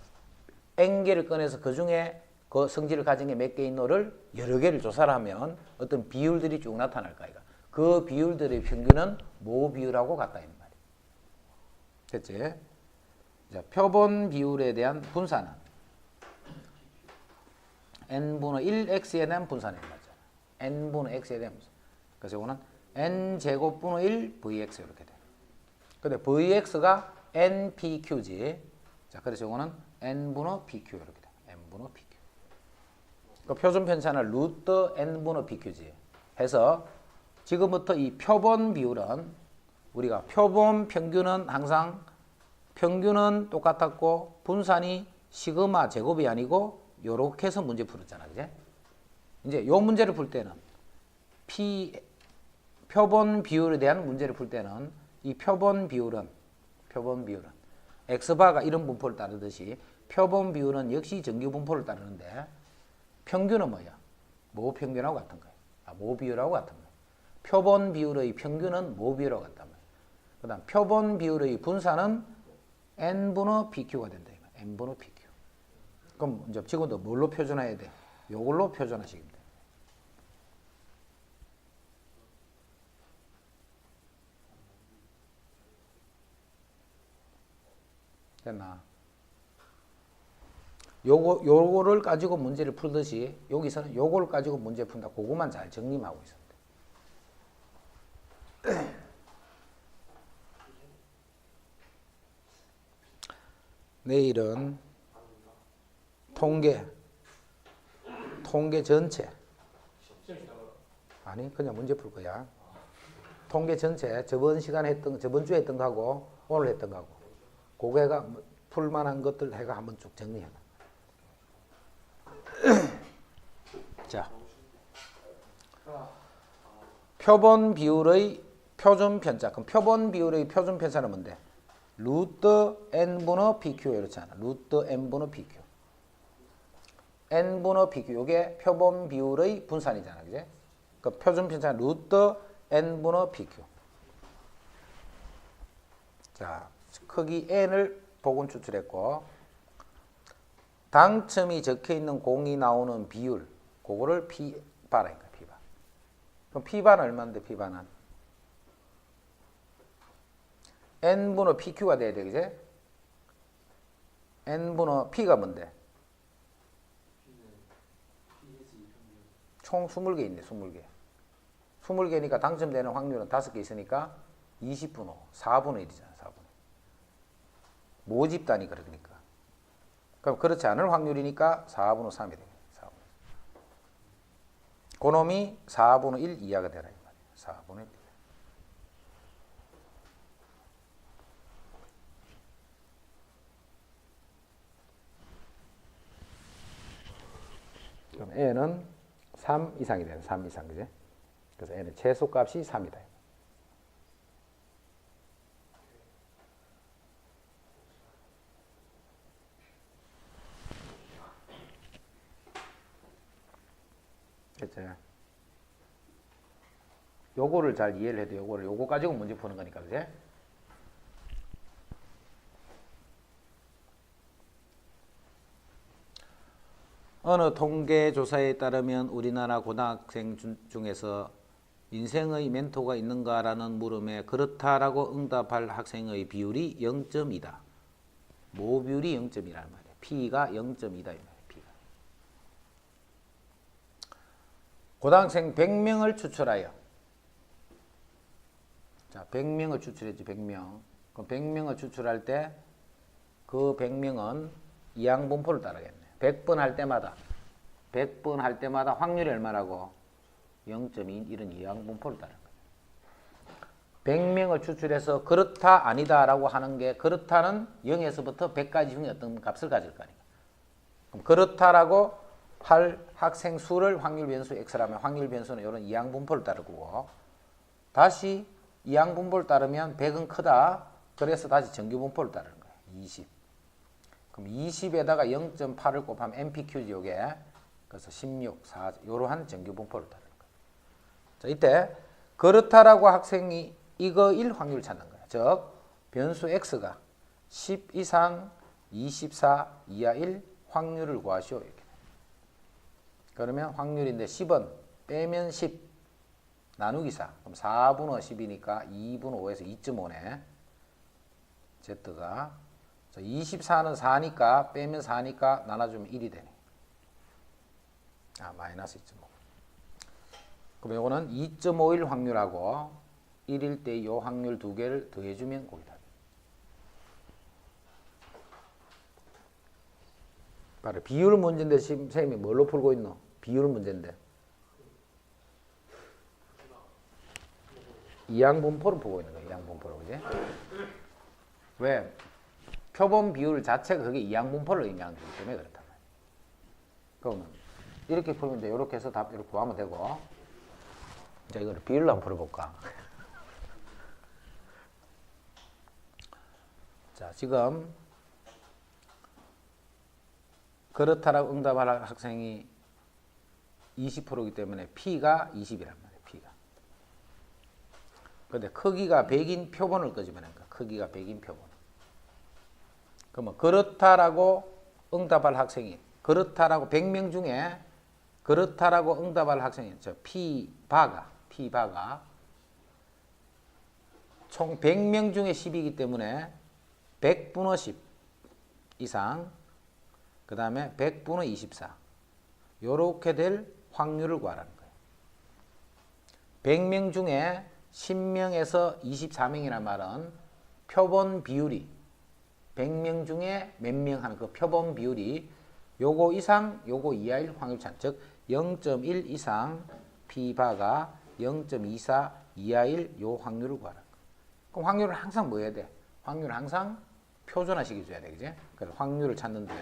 [SPEAKER 1] N개를 꺼내서 그 중에 그 성질을 가진 게 몇 개 있노를 여러 개를 조사를 하면 어떤 비율들이 쭉 나타날 거야. 그 비율들의 평균은 모 비율하고 같다 이 말이야. 됐지? 자, 표본 비율에 대한 분산은 n분의 1x에 대한 분산이 맞잖아. n분의 x에 대한 분산. 그래서 이거는 n제곱분의 1 vx 이렇게 돼. 근데 vx가 npq지. 자, 그래서 이거는 n분의 pq 이렇게 돼. n분의 pq. 그 표준 편차는 루트 n분의 pq지. 해서 지금부터 이 표본 비율은 우리가 표본 평균은 항상 평균은 똑같았고 분산이 시그마 제곱이 아니고 요렇게 해서 문제 풀었잖아. 그제? 이제 요 문제를 풀 때는 표본 비율에 대한 문제를 풀 때는 이 표본 비율은 x바가 이런 분포를 따르듯이 표본 비율은 역시 정규 분포를 따르는데 평균은 뭐야? 모 평균하고 같은 거야. 모 비율하고 같은 거야. 표본 비율의 평균은 모 비율하고 같단 말이야. 그다음 표본 비율의 분산은 n분의 pq가 된다. n분의 pq. 그럼 이제 지금도 뭘로 표준화해야 돼? 요걸로 표준화시키면 돼. 됐나? 요거를 가지고 문제를 풀듯이 여기서는 요걸 가지고 문제 푼다. 그것만 잘 정리하고 있으면 돼. 내일은 통계 전체 아니 그냥 문제 풀 거야. 통계 전체 저번 시간에 했던 저번 주에 했던 거하고 오늘 했던 거하고 그거가 풀만한 것들 해가 한번 쭉 정리해놔. 자, 표본 비율의 표준 편차. 그럼 표본 비율의 표준 편차는 뭔데? 루트 n분의 pq 이렇잖아. 루트 n분의 pq. n분의 pq. 요게 표본 비율의 분산이잖아. 그지? 그 표준 편차는 루트 n분의 pq. 자, 크기 n을 복원 추출했고 당첨이 적혀 있는 공이 나오는 비율 그거를 P바라니까. P바. 그럼 P바는 얼마인데 P바는? n분의 PQ가 돼야 돼. 그지? n분의 P가 뭔데? 총 20개 있네. 20개. 20개니까 당첨되는 확률은 5개 있으니까 20분의 5. 4분의 1이잖아. 4분의 1. 모집단이 그러니까. 그럼 그렇지 않을 확률이니까 4분의 3이 되겠네. 4분의 1. 그놈이 4분의 1 이하가 되라 이 말이야. 4분의 1. 그럼 n은 3 이상이 되는 3 이상 그지? 그래서 n의 최소값이 3이다. 그치? 요거를 잘 이해를 해도 요거 가지고 문제 푸는 거니까 그지? 어느 통계조사에 따르면 우리나라 고등학생 중에서 인생의 멘토가 있는가라는 물음에 그렇다라고 응답할 학생의 비율이 0.2다. 모 비율이 0.2라는 말이야. P가 0.2다. 이 말이야. P가. 고등학생 100명을 추출하여 자, 100명을 추출했지. 100명. 그럼 100명을 추출할 때 그 100명은 이항분포를 따르겠네. 100번 할 때마다 확률이 얼마라고? 0.2 이런 이항분포를 따르는 거예요. 100명을 추출해서 그렇다 아니다 라고 하는 게 그렇다는 0에서부터 100까지 중에 어떤 값을 가질 거 아닙니까? 그럼 그렇다라고 할 학생 수를 확률 변수 x라면 확률 변수는 이런 이항분포를 따르고 다시 이항분포를 따르면 100은 크다. 그래서 다시 정규분포를 따르는 거예요. 20. 그럼 20에다가 0.8을 곱하면 MPQ지 요게. 그래서 16, 4 이러한 정규 분포를 따르는 거예요. 자, 이때 그렇다라고 학생이 이거일 확률을 찾는 거예요. 즉 변수 x가 10 이상 24 이하 1 확률을 구하시오. 이렇게. 그러면 확률인데 10은 빼면 10 나누기 4. 그럼 4분의 10이니까 2분의 5에서 2.5네. Z가. 24는 4니까 빼면 4니까 나눠주면 1이 되네. 마이너스 2.5. 그럼 요거는 2.51 확률하고 1일 때 요 확률 두 개를 더해주면 거기 답이. 바로 비율 문제인데 선생님이 뭘로 풀고 있노? 비율 문제인데. 이항분포를 보고 있는 거예요. 이항분포로. 그지? 왜? 표본 비율 자체가 그게 이항분포를 의미하는 거기 때문에 그렇단 말이에요. 그러면 이렇게 풀면 돼. 이렇게 해서 답 이렇게 구하면 되고. 자, 이거를 비율로 한번 풀어볼까? 자, 지금 그렇다라고 응답할 학생이 20%이기 때문에 P가 20이란 말이에요. P가. 근데 크기가 100인 표본을 끄집어낸 거야. 크기가 100인 표본. 그러면 그렇다라고 응답할 학생이 그렇다라고 100명 중에 그렇다라고 응답할 학생이 저 P바가 총 100명 중에 10이기 때문에 100분의 10 이상 그 다음에 100분의 24 요렇게 될 확률을 구하라는 거예요. 100명 중에 10명에서 24명이라는 말은 표본 비율이 100명 중에 몇 명 하는 그 표본 비율이 요거 이상 요거 이하일 확률 차. 즉 0.1 이상 P바가 0.24 이하일 요 확률을 구하라는 거예요. 그럼 확률을 항상 뭐 해야 돼? 확률을 항상 표준화 시켜줘야 돼. 그지? 그래서 확률을 찾는데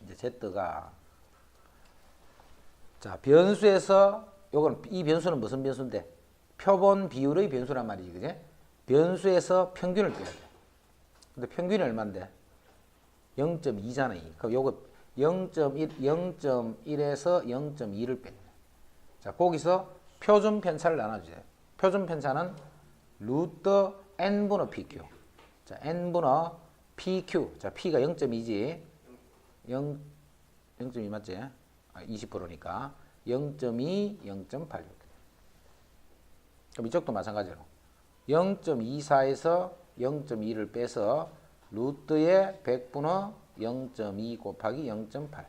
[SPEAKER 1] 이제 Z가 자 변수에서 요거는 이 변수는 무슨 변수인데? 표본 비율의 변수란 말이지. 그지? 변수에서 평균을 빼야 돼. 근데 평균이 얼마인데? 0.2잖아. 그럼 요거 0.1에서 0.2를 빼. 자, 거기서 표준 편차를 나눠주세요. 표준 편차는 루트 n분의 pq. 자, n분의 pq. 자, p가 0.2지. 0.2 맞지? 20%니까 0.2, 0.8. 그럼 이쪽도 마찬가지로 0.24에서 0.2를 빼서 루트의 100분의 0.2 곱하기 0.8.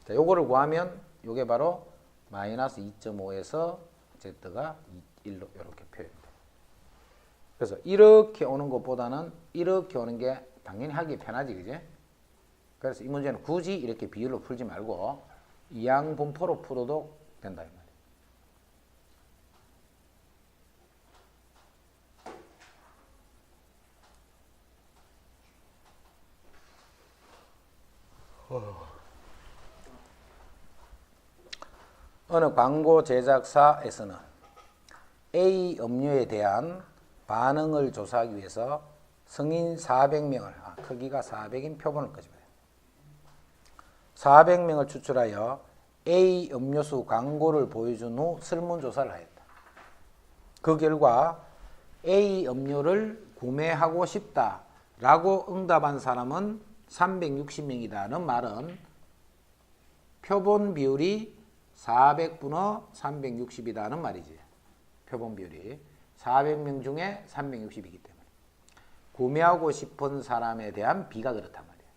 [SPEAKER 1] 자, 요거를 구하면 요게 바로 마이너스 2.5에서 Z가 1로 이렇게 표현돼요. 그래서 이렇게 오는 것보다는 이렇게 오는 게 당연히 하기 편하지, 그지? 그래서 이 문제는 굳이 이렇게 비율로 풀지 말고 이항분포로 풀어도 된다 이 말이에요. 어느 광고 제작사에서는 A 음료에 대한 반응을 조사하기 위해서 성인 400명을 크기가 400인 표본을 끄집어요. 400명을 추출하여 A 음료수 광고를 보여준 후 설문조사를 하였다. 그 결과 A 음료를 구매하고 싶다라고 응답한 사람은 360명이다는 말은 표본 비율이 400분의 360이다는 말이지. 표본 비율이 400명 중에 360이기 때문에 구매하고 싶은 사람에 대한 비가 그렇단 말이에요.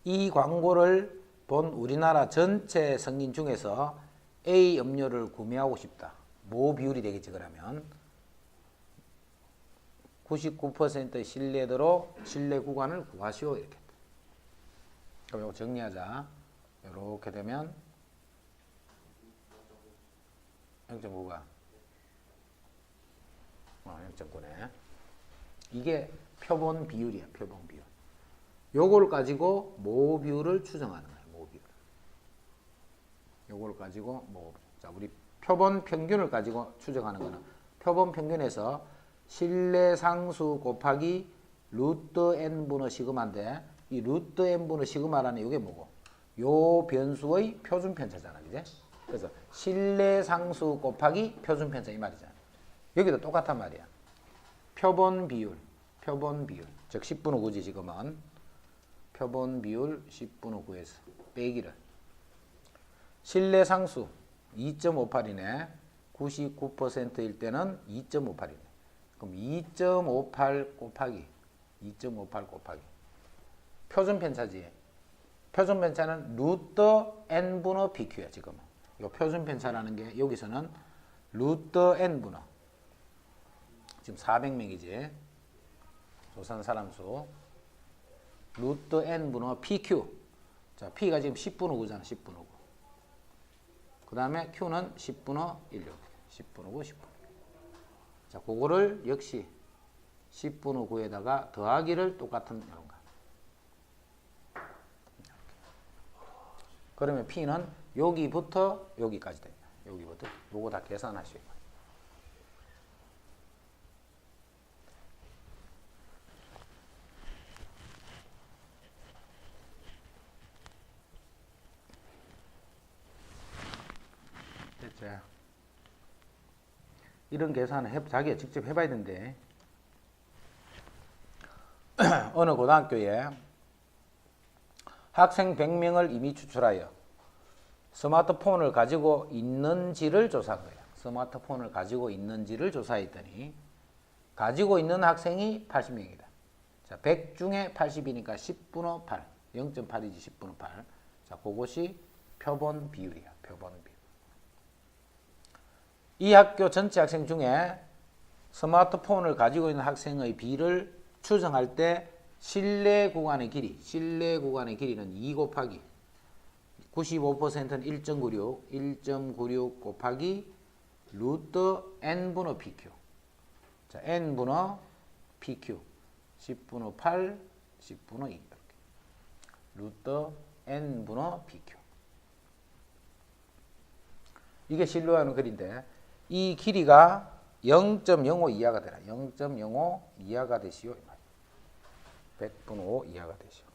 [SPEAKER 1] 이 광고를 본 우리나라 전체 성인 중에서 A 음료를 구매하고 싶다. 뭐 비율이 되겠지 그러면 99% 신뢰도로 신뢰 구간을 구하시오 이렇게. 그럼 이거 정리하자. 이렇게 되면 0.9가 0.9네. 이게 표본 비율이야. 표본 비율. 요걸 가지고 모 비율을 추정하는 거예요. 모 비율. 요걸 가지고 모. 자, 우리 표본 평균을 가지고 추정하는 거는 표본 평균에서 실내 상수 곱하기 루트 n분의 시그마인데 이 루트 n분의 시그마라는 이게 뭐고? 요 변수의 표준 편차잖아. 그지? 그래서 실내 상수 곱하기 표준 편차 이 말이잖아. 여기도 똑같단 말이야. 표본 비율. 즉 10분의 9지 지금은. 표본 비율 10분의 9에서 빼기를. 실내 상수 2.58이네. 99%일 때는 2.58이네. 그럼 2.58 곱하기 표준 편차지. 표준 편차는 루트 n분의 pq야 지금은. 이 표준 편차라는 게 여기서는 루트 n분의 지금 400명이지. 조산 사람 수. 루트 n분의 pq. 자, p가 지금 10분의 9잖아. 10분의 9. 그 다음에 q는 10분의 1. 10분의 9, 10분의 1. 자, 그거를 역시 10분의 9에다가 더하기를 똑같은 이런 거. 그러면 P는 여기부터 여기까지 됩니다. 여기부터 요거 다 계산하시고. 됐죠? 이런 계산을 자기가 직접 해봐야 된대. 어느 고등학교에 학생 100명을 이미 추출하여 스마트폰을 가지고 있는지를 조사한 거예요. 스마트폰을 가지고 있는지를 조사했더니 가지고 있는 학생이 80명이다. 자, 100 중에 80이니까 10분의 8. 0.8이지 10분의 8. 자, 그것이 표본 비율이야. 표본 비율. 이 학교 전체 학생 중에 스마트폰을 가지고 있는 학생의 비를 추정할 때 실내 구간의 길이는 2 곱하기 95%는 1.96, 1.96 곱하기 루트 n분의 pq. 자, n분의 pq 10분의 8, 10분의 2 이렇게. 루트 n분의 pq. 이게 실루하는 글인데 이 길이가 0.05 이하가 되라. 0.05 이하가 되시오. 100분의 5 이하가 되시오.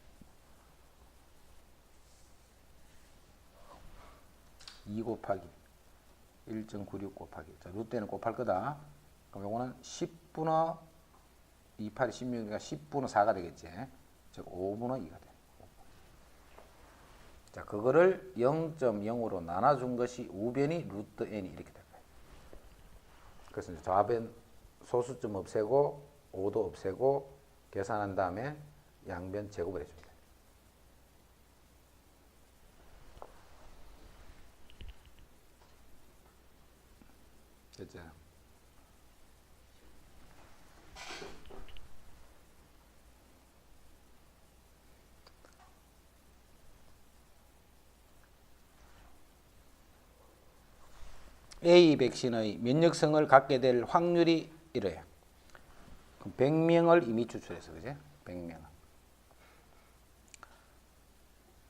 [SPEAKER 1] 2 곱하기 1.96 곱하기. 자, 루트는 곱할 거다. 그럼 요거는 10분의 28이 16이니까 10분의 4가 되겠지. 즉 5분의 2가 돼. 자, 그거를 0.0으로 나눠준 것이 우변이 루트 n이 이렇게 될 거예요. 그래서 좌변 소수점 없애고 5도 없애고 계산한 다음에 양변 제곱을 해줍니다. 됐죠? A 백신의 면역성을 갖게 될 확률이 이래요. 100명을 이미 추출해서, 그지? 100명.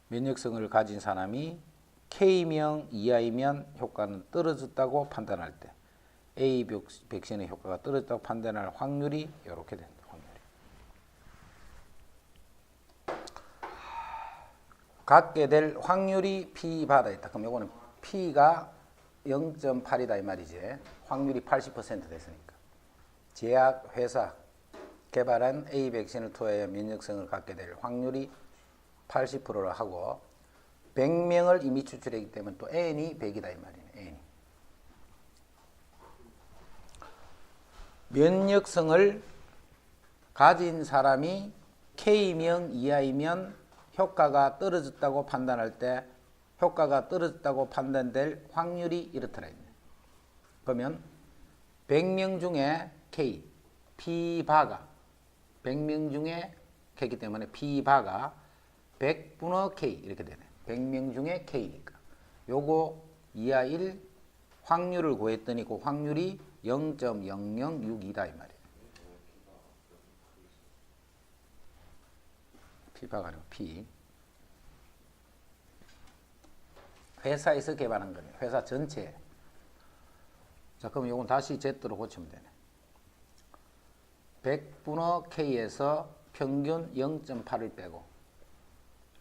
[SPEAKER 1] 면역성을 가진 사람이 K명 이하이면 효과는 떨어졌다고 판단할 때 A 백신의 효과가 떨어졌다고 판단할 확률이 이렇게 된다. 확률이. 갖게 될 확률이 P 받아 있다. 그럼 이거는 P가 0.8이다 이 말이지. 확률이 80% 됐으니까. 제약 회사 개발한 A 백신을 투하여 면역성을 갖게 될 확률이 80%라 하고 100명을 이미 추출했기 때문에 또 N이 100이다 이 말이네. N이. 면역성을 가진 사람이 K명 이하이면 효과가 떨어졌다고 판단할 때 효과가 떨어졌다고 판단될 확률이 이렇더라. 그러면 100명 중에 K, P바가 100명 중에 K이기 때문에 P바가 100분의 K 이렇게 되네. 100명 중에 K니까. 요거 이하 1 확률을 구했더니 그 확률이 0.0062다 이 말이에요. P바가 아니고 P. 회사에서 개발한 거네. 회사 전체에. 자, 그럼 이건 다시 Z로 고치면 되네. 100분의 K에서 평균 0.8을 빼고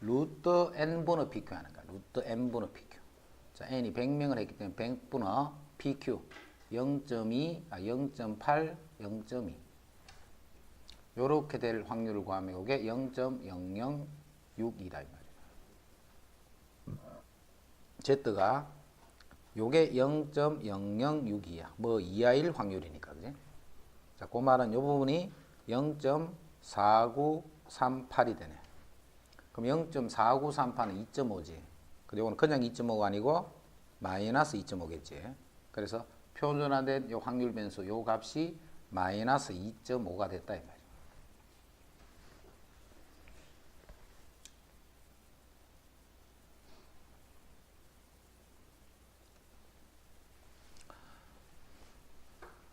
[SPEAKER 1] 루트 N분의 PQ 하는 거야. 루트 N분의 PQ. 자, N이 100명을 했기 때문에 100분의 PQ 0.2, 0.8, 0.2 요렇게 될 확률을 구하면 이게 0.0062다 이 말이야. Z가 요게 0.0062야. 뭐 이하일 확률이니까, 그지? 자, 그 말은 요 부분이 0.4938이 되네. 그럼 0.4938은 2.5지. 그리고 이거는 그냥 2.5가 아니고 마이너스 2.5겠지. 그래서 표준화된 요 확률 변수 요 값이 마이너스 2.5가 됐다 이 말이야.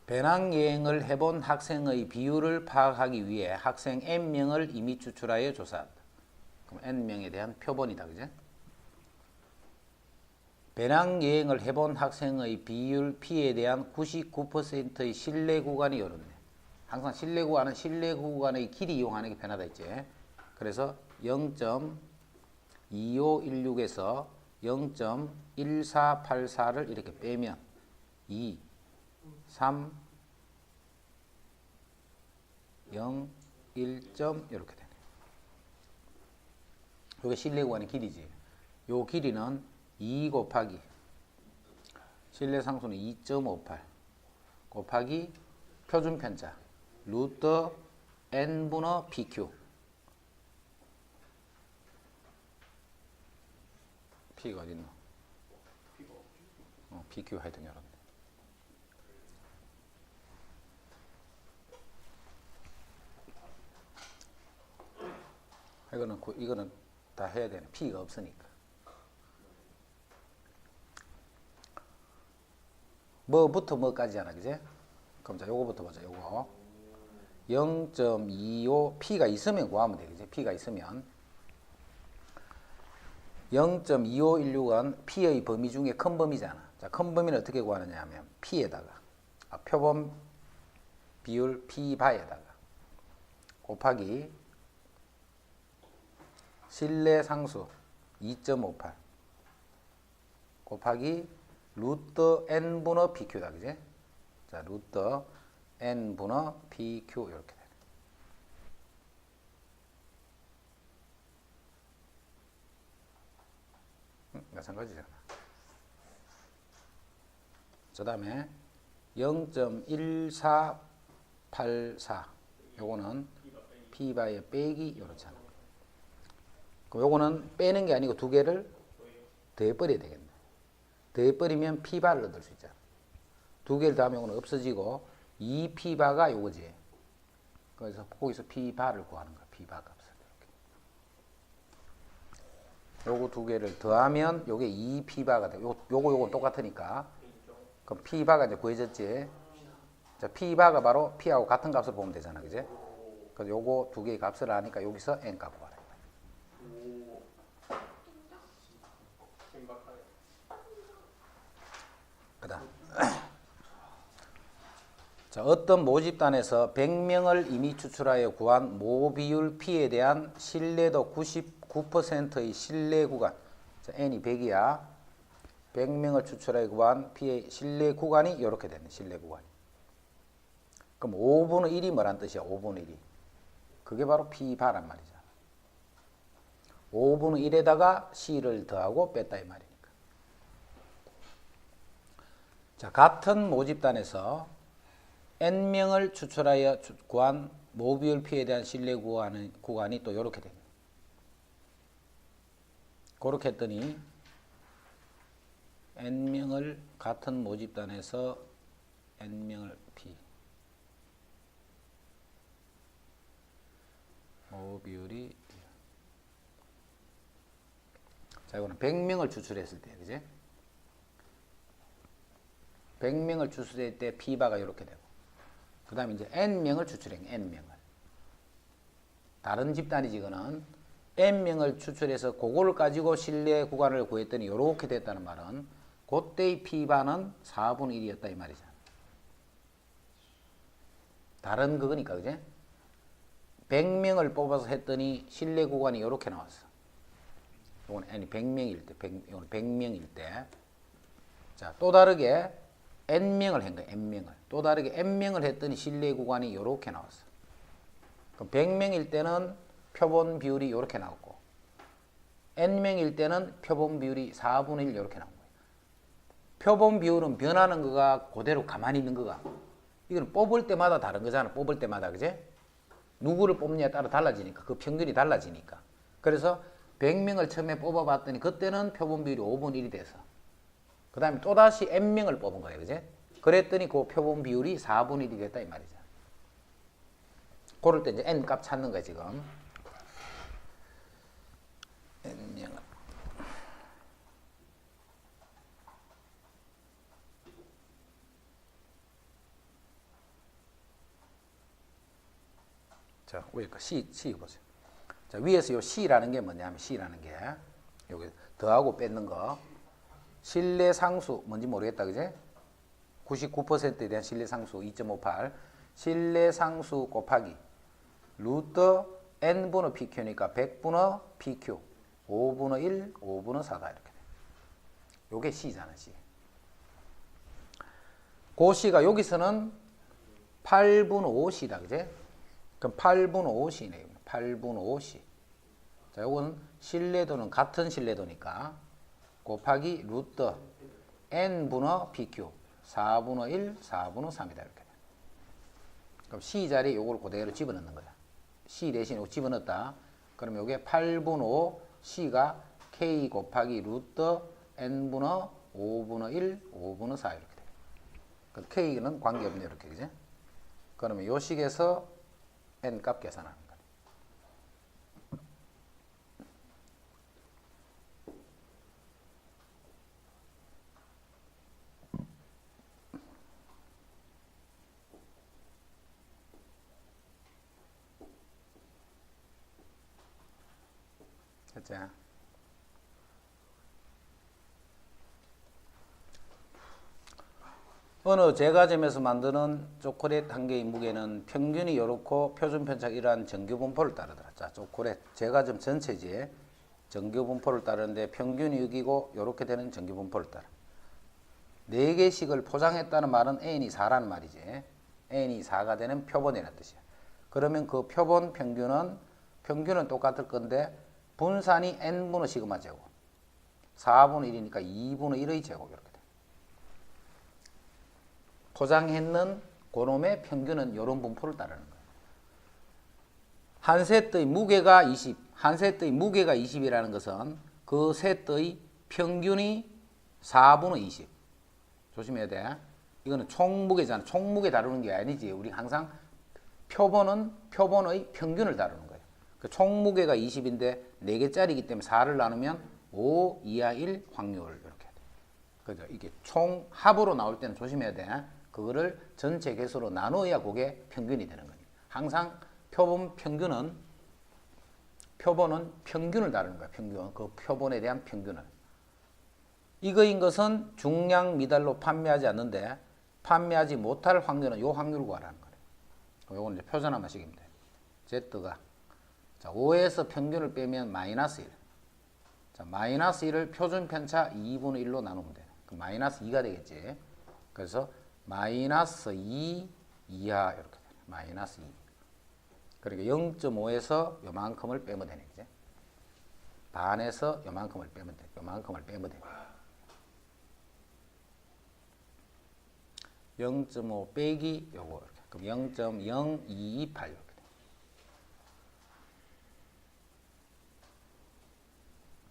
[SPEAKER 1] 배낭여행을 해본 학생의 비율을 파악하기 위해 학생 N명을 이미 추출하여 조사한다. 그럼 N명에 대한 표본이다. 그죠? 배낭여행을 해본 학생의 비율 P에 대한 99%의 신뢰 구간이 이렇네. 항상 신뢰 구간은 신뢰 구간의 길이 이용하는 게 편하다 했지. 그래서 0.2516에서 0.1484를 이렇게 빼면 2, 3, 0, 1점 이렇게 되네. 이게 신뢰 구간의 길이지. 요 길이는 2 곱하기 신뢰 상수는 2.58 곱하기 표준 편차 루트 n분의 pq p가 어딨노? pq 하여튼 열었네. 이거는 다 해야 되네. p가 없으니까. 뭐부터 뭐까지잖아, 그제? 그럼 자, 요거부터 보자. 요거 0.25 p가 있으면 구하면 돼, 그제? p가 있으면 0.2516은 p의 범위 중에 큰 범위잖아. 자, 큰 범위는 어떻게 구하느냐 하면 p에다가 표본 비율 p바에다가 곱하기 신뢰 상수 2.58 곱하기 루트 n분의 pq다, 그지? 자, 루트 n분의 pq 이렇게 되네. 마찬가지잖아. 그 다음에 0.1484 요거는 p바에 빼기 이렇잖아. 그럼 요거는 빼는 게 아니고 두 개를 더해버려야 되겠네. 더해버리면 p바를 얻을 수 있잖아. 두 개를 더하면 이거는 없어지고 2p바가 요거지. 그래서 거기서 p바를 구하는 거야. p바 값을. 요거 두 개를 더하면 요게 2p바가 돼. 요거 똑같으니까. 그럼 p바가 이제 구해졌지. 자, p바가 바로 p하고 같은 값을 보면 되잖아. 그지? 그래서 요거 두 개의 값을 아니까 여기서 n 값 구하라. 그다음. 자, 어떤 모집단에서 100명을 이미 추출하여 구한 모비율 P에 대한 신뢰도 99%의 신뢰 구간. 자, N이 100이야. 100명을 추출하여 구한 P의 신뢰 구간이 이렇게 되네. 신뢰 구간이. 그럼 5분의 1이 뭐란 뜻이야? 5분의 1이. 그게 바로 P바란 말이잖아. 5분의 1에다가 C를 더하고 뺐다 이 말이니까. 자, 같은 모집단에서 N명을 추출하여 구한 모비율 P에 대한 신뢰 구간이 또 이렇게 됩니다. 그렇게 했더니 N명을 같은 모집단에서 N명을 P 모비율이 자, 이거는 100명을 추출했을 때, 그지? 100명을 추출했을 때 P바가 이렇게 되고 그 다음에 이제 N명을 추출해, N명을. 다른 집단이지, 이거는. N명을 추출해서 그걸 가지고 신뢰 구간을 구했더니 이렇게 됐다는 말은 그때의 P바는 4분의 1이었다 이 말이잖아. 다른 그거니까, 그지? 100명을 뽑아서 했더니 신뢰 구간이 이렇게 나왔어. 이건 N이 100명일 때, 이건 100명일 때. 자, 또 다르게 N명을 한 거야, N명을. 또 다르게 N명을 했더니 신뢰 구간이 이렇게 나왔어. 그럼 100명일 때는 표본 비율이 이렇게 나왔고, N명일 때는 표본 비율이 4분의 1 이렇게 나온 거예요. 표본 비율은 변하는 거가 그대로 가만히 있는 거가. 이거는 뽑을 때마다 다른 거잖아. 뽑을 때마다, 그제? 누구를 뽑느냐에 따라 달라지니까. 그 평균이 달라지니까. 그래서 100명을 처음에 뽑아봤더니 그때는 표본 비율이 5분의 1이 돼서. 그 다음에 또다시 N명을 뽑은 거예요. 그제? 그랬더니 그 표본 비율이 4분의 1이 됐다 이 말이죠. 그럴 때 이제 N 값 찾는 거야, 지금. N명을. 자, 위에 거 C 보세요. 자, 위에서 요 C라는 게 뭐냐면, C라는 게, 여기 더하고 뺏는 거. 신뢰 상수, 뭔지 모르겠다, 그제? 99%에 대한 신뢰 상수 2.58. 신뢰 상수 곱하기 루트 n분의 pq니까 100분의 pq. 5분의 1, 5분의 4다, 이렇게 돼. 요게 C잖아, C. 그 C가 여기서는 8분의 5C다, 그제? 그럼 8분의 5C네요. 8분의 5C. 자, 요건 신뢰도는 같은 신뢰도니까 곱하기 루트 n분의 pq. 4분의 1, 4분의 3이다, 이렇게 돼. 그럼 C 자리에 요걸 그대로 집어넣는 거야. C 대신 요거 집어넣었다. 그럼 요게 8분의 5 C가 K 곱하기 루트 n분의 5분의 1, 5분의 4 이렇게 돼. 그 K는 관계없네, 이렇게, 그지? 그러면 요 식에서 N 값 계산하는 거야. 자, 어느 제과점에서 만드는 초콜릿 한 개의 무게는 평균이 이렇고 표준 편차가 이러한 정규 분포를 따르더라. 자, 초콜릿 제과점 전체지에 정규 분포를 따르는데 평균이 6이고 이렇게 되는 정규 분포를 따라. 4개씩을 포장했다는 말은 N이 4라는 말이지. N이 4가 되는 표본이라는 뜻이야. 그러면 그 표본 평균은 똑같을 건데 분산이 n분의 시그마 제곱. 4분의 1이니까 2분의 1의 제곱 이렇게 돼. 포장했는 그놈의 평균은 이런 분포를 따르는 거예요. 한 세트의 무게가 20, 한 세트의 무게가 20이라는 것은 그 세트의 평균이 4분의 20. 조심해야 돼. 이거는 총무게잖아. 총무게 다루는 게 아니지. 우리 항상 표본의 평균을 다루는 거예요. 그 총무게가 20인데 4개짜리이기 때문에 4를 나누면 5, 2하 1 확률 이렇게 돼. 그죠? 이게 총 합으로 나올 때는 조심해야 돼. 그거를 전체 개수로 나눠야 그게 평균이 되는 거예요. 항상 표본은 평균을 다루는 거야. 평균. 그 표본에 대한 평균을. 이거인 것은 중량 미달로 판매하지 않는데 판매하지 못할 확률은 요 확률 구하라는 거예요. 요건 이제 표준 하나만 식이면 돼. Z가 자, 5에서 평균을 빼면 마이너스 1. 자, 마이너스 1을 표준 편차 2분의 1로 나누면 돼. 그럼 마이너스 2가 되겠지. 그래서 마이너스 2 이하 이렇게 돼. 마이너스 2. 그러니까 0.5에서 요만큼을 빼면 되네. 이제. 반에서 요만큼을 빼면 돼. 요만큼을 빼면 돼. 0.5 빼기 요거 이렇게. 그럼 0.0228 이렇게.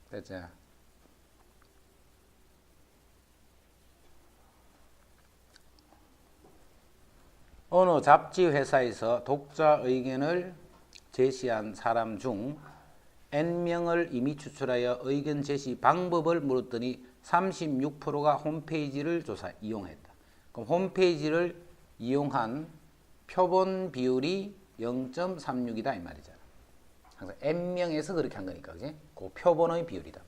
[SPEAKER 1] 됐죠? 어느 잡지 회사에서 독자 의견을 제시한 사람 중 N명을 이미 추출하여 의견 제시 방법을 물었더니 36%가 홈페이지를 이용했다. 그럼 홈페이지를 이용한 표본 비율이 0.36이다 이 말이잖아. 항상 N명에서 그렇게 한 거니까, 그지? 그 표본의 비율이다.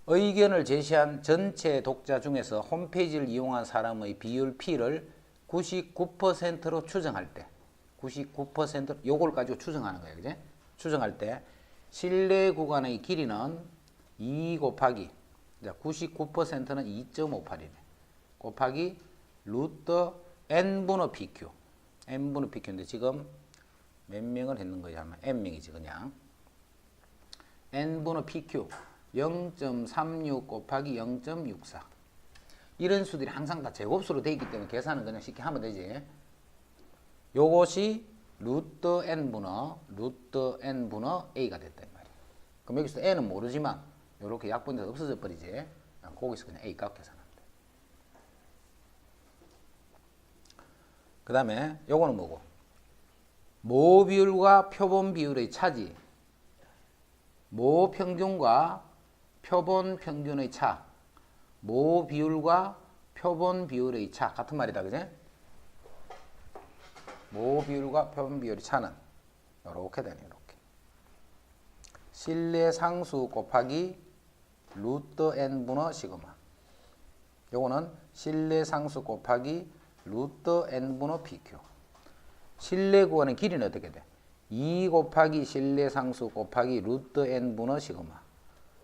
[SPEAKER 1] 의견을 제시한 전체 독자 중에서 홈페이지를 이용한 사람의 비율 P를 99%로 추정할 때 99% 요걸 가지고 추정하는 거예요. 그지? 추정할 때 실내 구간의 길이는 2 곱하기 99%는 2.58이네. 곱하기 루트 n분의 pq. n분의 pq인데 지금 몇 명을 했는 거야 하면 n명이지 그냥. n분의 pq 0.36 곱하기 0.64. 이런 수들이 항상 다 제곱수로 되어 있기 때문에 계산은 그냥 쉽게 하면 되지. 요것이 루트 n분의 a가 됐단 말이야. 그럼 여기서 n은 모르지만 이렇게 약분돼서 없어져 버리지. 거기서 그냥 a 값 계산하면 돼. 그 다음에 요거는 뭐고? 모 비율과 표본 비율의 차지. 모 평균과 표본 평균의 차. 모 비율과 표본 비율의 차. 같은 말이다. 그지? 모 비율과 표본 비율의 차는 이렇게 되네. 이렇게. 실내 상수 곱하기 루트 n분의 시그마. 요거는 실내 상수 곱하기 루트 n분의 pq. 실내 구간의 길이는 어떻게 돼? 2 곱하기 실내 상수 곱하기 루트 n분의 시그마.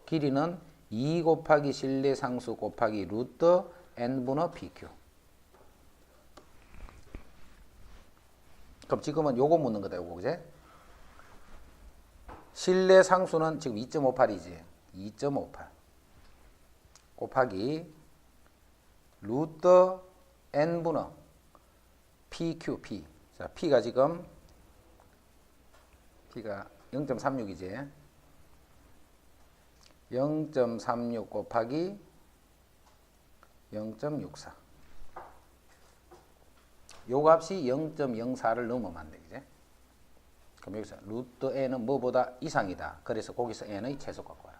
[SPEAKER 1] 길이는 2 곱하기 실내 상수 곱하기 루트 n분의 pq. 그럼 지금은 요거 묻는 거다. 요거 그제? 실내 상수는 지금 2.58이지. 2.58 곱하기 루트 n분의 pq. 자, p가 지금 p가 0.36이지. 0.36 곱하기 0.64. 요 값이 0.04를 넘으면 안 되겠지? 그럼 여기서 루트 n은 뭐보다 이상이다. 그래서 거기서 n의 최소 갖고 와라.